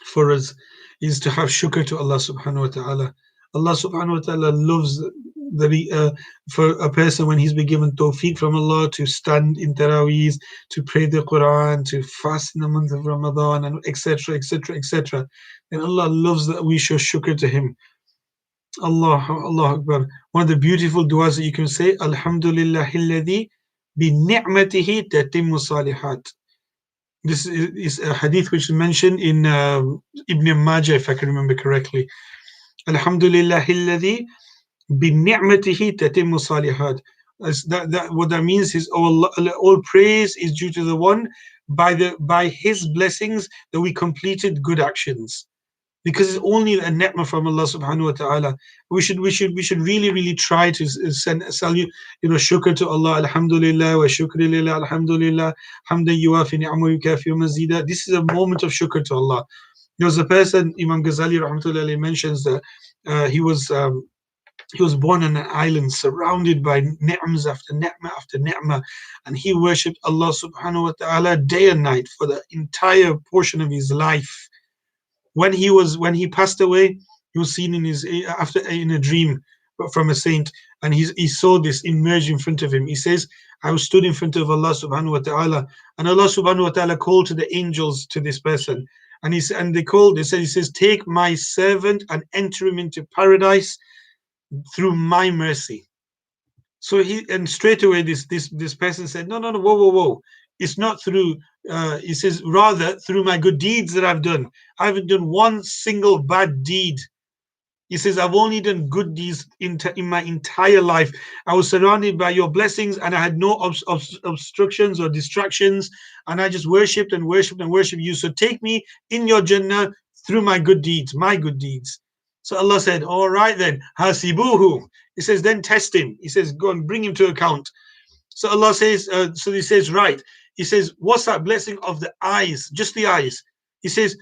for us, is to have shukr to Allah subhanahu wa ta'ala. Allah subhanahu wa ta'ala loves for a person when he's been given tawfiq from Allah to stand in Taraweeh, to pray the Quran, to fast in the month of Ramadan, and etc. etc. etc. And Allah loves that we show shukr to Him. Allah Akbar. One of the beautiful du'as that you can say, Alhamdulillahi alladhi bi ni'matihi tatimmu salihat. This is a hadith which is mentioned in Ibn Majah, if I can remember correctly. Alhamdulillahi alladhi bi ni'matihi tatimmu salihat. What that means is all praise is due to the one by his blessings that we completed good actions. Because it's only a ni'mah from Allah subhanahu wa ta'ala. We should really try to salute, shukr to Allah, alhamdulillah wa shukri lillah, alhamdulillah, hamdan yuwafi ni'amahu yukafi mazida. This is a moment of shukr to Allah. There was a person, Imam Ghazali rahmatullahi mentions that he was born on an island surrounded by ni'mas after ni'mah after ni'mah, and he worshipped Allah subhanahu wa ta'ala day and night for the entire portion of his life. When he passed away, he was seen in a dream from a saint, and he saw this emerge in front of him. He says, I was stood in front of Allah subhanahu wa ta'ala, and Allah subhanahu wa ta'ala called to the angels to this person. And he says, take my servant and enter him into paradise through my mercy. So straight away this person said, no, whoa. It's not through, he says, rather through my good deeds that I've done. I haven't done one single bad deed. He says, I've only done good deeds in my entire life. I was surrounded by your blessings and I had no obstructions or distractions. And I just worshipped and worshipped and worshipped you. So take me in your Jannah through my good deeds. So Allah said, all right then, hasibuhu. He says, then test him. He says, go and bring him to account. So Allah says, so he says, right. He says, what's that blessing of the eyes? Just the eyes. He says,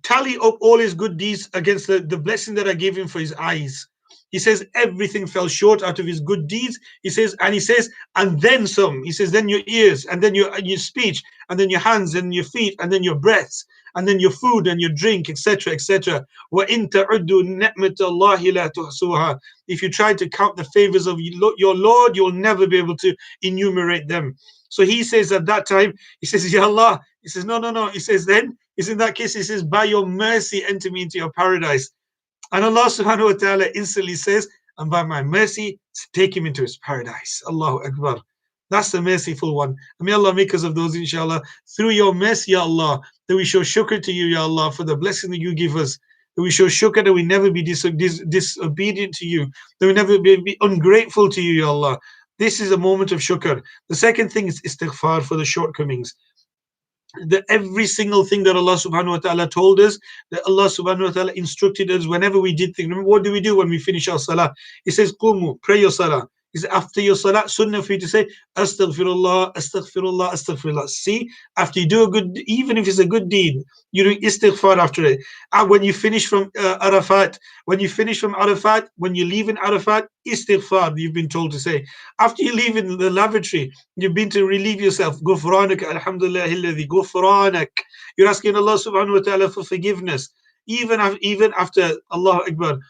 tally up all his good deeds against the blessing that I gave him for his eyes. He says everything fell short out of his good deeds. He says, and then some. He says, then your ears, and then your speech, and then your hands, and your feet, and then your breaths, and then your food and your drink, etc., etc. وَإِن تَعُدُّوا نِعْمَةَ اللَّهِ لَا تُحْصُوهَا. If you try to count the favors of your Lord, you'll never be able to enumerate them. So he says at that time, he says, Ya Allah. He says, no. He says, then, in that case, he says, by your mercy, enter me into your paradise. And Allah subhanahu wa ta'ala instantly says, and by my mercy, take him into his paradise. Allahu Akbar. That's the merciful one. And may Allah make us of those, inshallah. Through your mercy, Ya Allah, that we show shukr to you, Ya Allah, for the blessing that you give us. That we show shukr, that we never be disobedient to you, that we never be ungrateful to you, Ya Allah. This is a moment of shukr. The second thing is istighfar for the shortcomings. That every single thing that Allah subhanahu wa ta'ala told us, that Allah subhanahu wa ta'ala instructed us whenever we did things. Remember, what do we do when we finish our salah? He says, Qumu, pray your salah. Is after your salah, sunnah for you to say, Astaghfirullah, Astaghfirullah, Astaghfirullah. See, after you do a good, even if it's a good deed, you do istighfar after it. When you finish from Arafat, when you leave in Arafat, istighfar, you've been told to say. After you leave in the lavatory, you've been to relieve yourself. Ghufranak, alhamdulillah, alladhi, ghufranak. You're asking Allah subhanahu wa ta'ala for forgiveness. Even after Allah Akbar,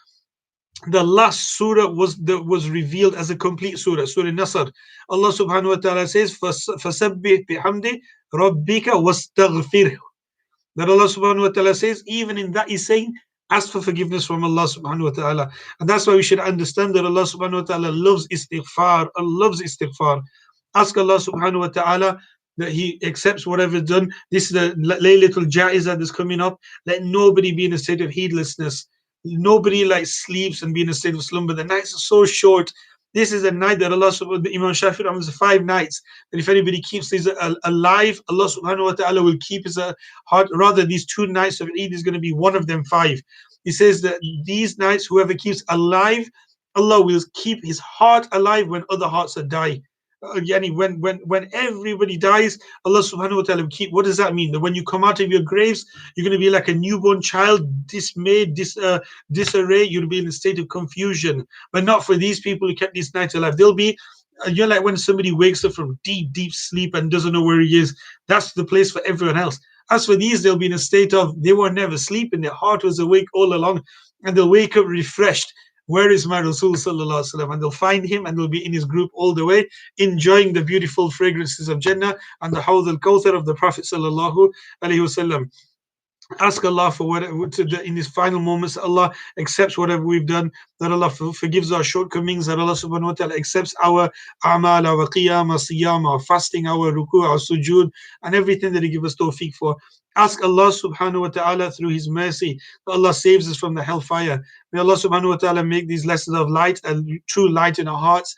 the last surah was revealed as a complete surah, Surah Nasr. Allah subhanahu wa ta'ala says, فَسَبِّحْ بِحَمْدِ رَبِّكَ وَاسْتَغْفِرْهُ. That Allah subhanahu wa ta'ala says, even in that He's saying, ask for forgiveness from Allah subhanahu wa ta'ala. And that's why we should understand that Allah subhanahu wa ta'ala loves istighfar, loves istighfar. Ask Allah subhanahu wa ta'ala that He accepts whatever done. This is the Laylatul Ja'izah that's coming up. Let nobody be in a state of heedlessness. Nobody like sleeps and be in a state of slumber. The nights are so short. This is a night that Allah subhanahu wa ta'ala, Imam Shafi'i Rahman, 5 nights. And if anybody keeps these alive, Allah subhanahu wa ta'ala will keep his heart. Rather, these 2 nights of Eid is going to be one of them 5. He says that these nights, whoever keeps alive, Allah will keep his heart alive when other hearts are dying. Yani when everybody dies, Allah subhanahu wa ta'ala will keep. What does that mean? That when you come out of your graves, you're going to be like a newborn child, dismayed, disarray. You'll be in a state of confusion. But not for these people who kept these nights alive. They'll be, you're like when somebody wakes up from deep sleep and doesn't know where he is. That's the place for everyone else. As for these, they'll be in a state of, they were never sleeping. Their heart was awake all along, and they'll wake up refreshed. Where is my Rasul sallallahu alaihi wasallam? And they'll find him, and they'll be in his group all the way, enjoying the beautiful fragrances of Jannah and the Hawd al-Kawthar of the Prophet sallallahu alaihi wasallam. Ask Allah for what in His final moments. Allah accepts whatever we've done. That Allah forgives our shortcomings. That Allah subhanahu wa ta'ala accepts our a'mal, our qiyam, our siyam, our fasting, our ruku', our sujood, and everything that He gives us tawfiq for. Ask Allah subhanahu wa ta'ala through His mercy that Allah saves us from the hellfire. May Allah subhanahu wa ta'ala make these lessons of light and true light in our hearts,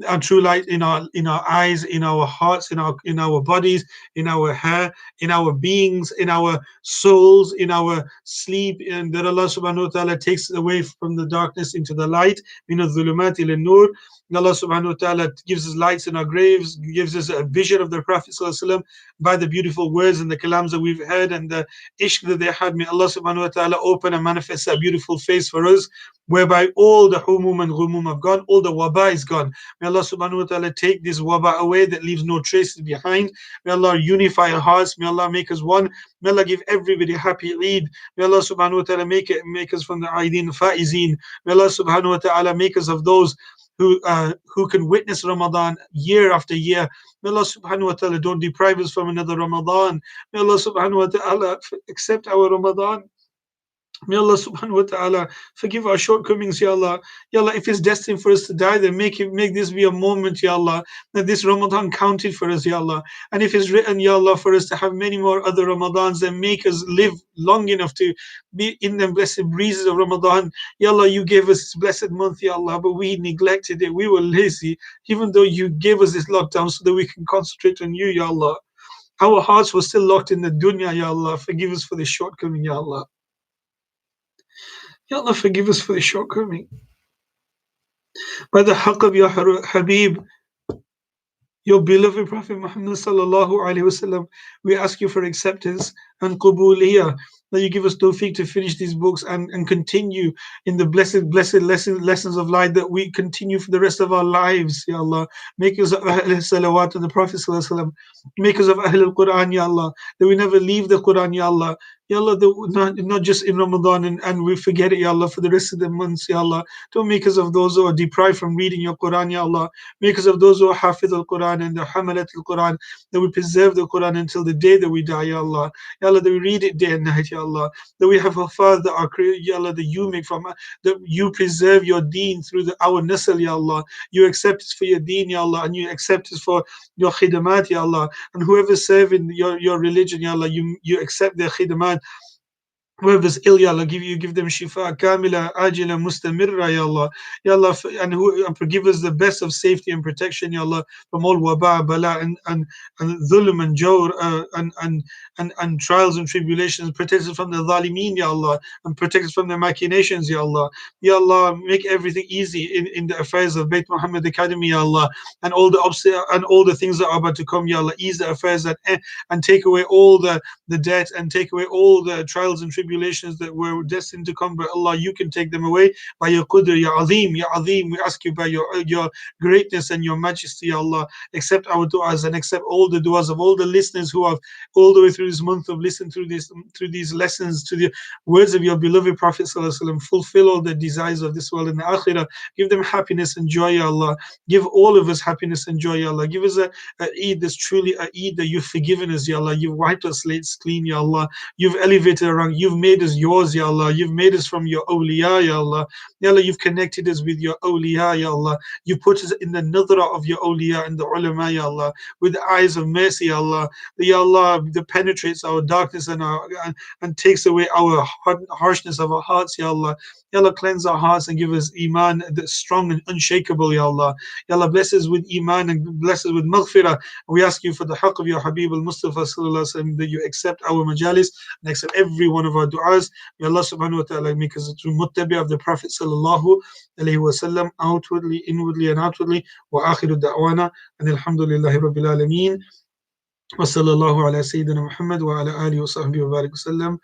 and true light in our eyes, in our hearts, in our bodies, in our hair, in our beings, in our souls, in our sleep, and that Allah subhanahu wa ta'ala takes away from the darkness into the light. Min al-dhulumat ila nur. Allah subhanahu wa ta'ala gives us lights in our graves, gives us a vision of the Prophet sallallahu alaihi wasallam by the beautiful words and the kalams that we've heard and the ishq that they had. May Allah subhanahu wa ta'ala open and manifest that beautiful face for us, whereby all the humum and ghumum have gone, all the waba is gone. May Allah subhanahu wa ta'ala take this waba away that leaves no traces behind. May Allah unify our hearts. May Allah make us one. May Allah give everybody a happy Eid. May Allah subhanahu wa ta'ala make us from the Aidin Faizin. May Allah subhanahu wa ta'ala make us of those who can witness Ramadan year after year. May Allah subhanahu wa ta'ala don't deprive us from another Ramadan. May Allah subhanahu wa ta'ala accept our Ramadan. May Allah subhanahu wa ta'ala forgive our shortcomings, Ya Allah. Ya Allah, if it's destined for us to die, then make this be a moment, Ya Allah, that this Ramadan counted for us, Ya Allah. And if it's written, Ya Allah, for us to have many more other Ramadans, then make us live long enough to be in the blessed breezes of Ramadan. Ya Allah, you gave us this blessed month, Ya Allah, but we neglected it. We were lazy, even though you gave us this lockdown so that we can concentrate on you, Ya Allah. Our hearts were still locked in the dunya, Ya Allah. Forgive us for this shortcoming, Ya Allah. Ya Allah, forgive us for the shortcoming. By the haqq of your Habib, your beloved Prophet Muhammad sallallahu alaihi wasallam, we ask you for acceptance and qubuliyah, that you give us tawfiq to finish these books and continue in the blessed lessons of light, that we continue for the rest of our lives, Ya Allah. Make us of Ahl Salawat and the Prophet sallallahu alaihi wasallam. Make us of Ahl al-Quran, Ya Allah, that we never leave the Quran, Ya Allah. Ya Allah, not just in Ramadan, and we forget it, Ya Allah, for the rest of the months, Ya Allah. Don't make us of those who are deprived from reading your Quran, Ya Allah. Make us of those who are Hafiz al Quran and the Hamalat al Quran, that we preserve the Quran until the day that we die, Ya Allah. Ya Allah, that we read it day and night, Ya Allah. That we have a father that are created, Ya Allah, that you make from, that you preserve your deen through our nasl, Ya Allah. You accept us for your deen, Ya Allah, and you accept us for your khidamat, Ya Allah. And whoever's serving your religion, Ya Allah, you accept their khidamat. Whoever's ill, Ya Allah, give them shifa, kamila, ajila, mustamirra, Ya Allah. Ya Allah, and forgive us the best of safety and protection, Ya Allah, from all waba, bala, and dhulm and jawr, and trials and tribulations. Protect us from the zalimeen, Ya Allah, and protect us from their machinations, Ya Allah. Ya Allah, make everything easy in the affairs of Beit Muhammad Academy, Ya Allah, and all the things that are about to come, Ya Allah. Ease the affairs and take away all the debt, and take away all the trials and tribulations that were destined to come. But Allah, you can take them away by your qudr, Ya Azim, Ya Azim. We ask you by your greatness and your majesty, Ya Allah. Accept our du'as and accept all the du'as of all the listeners who have all the way through this month of listening through these lessons to the words of your beloved Prophet Sallallahu Alaihi Wasallam. Fulfill all the desires of this world and the akhirah. Give them happiness and joy, Ya Allah. Give all of us happiness and joy, Ya Allah. Give us a Eid that's truly a Eid that you've forgiven us, Ya Allah. You've wiped our slates clean, Ya Allah. You've elevated our rank. You've made us yours, Ya Allah. You've made us from your awliya, Ya Allah. Ya Allah, you've connected us with your awliya, Ya Allah. You put us in the nadra of your awliya and the ulama, Ya Allah, with the eyes of mercy, Ya Allah. Ya Allah, that penetrates our darkness and takes away our harshness of our hearts, Ya Allah. Ya Allah, cleanse our hearts and give us iman that's strong and unshakable, Ya Allah. Ya Allah, bless us with iman and bless us with maghfirah. We ask you for the haqq of your Habib al-Mustafa sallallahu alaihi wasallam, that you accept our majalis and accept every one of our du'as. May Allah subhanahu wa ta'ala make us a true muttabi of the Prophet sallallahu alaihi wasallam, outwardly, inwardly and outwardly. Wa akhiru da'wana and alhamdulillahi rabbil alameen. Wa sallallahu ala Sayyidina Muhammad wa ala alihi wa sahbihi wa barik wa sallam.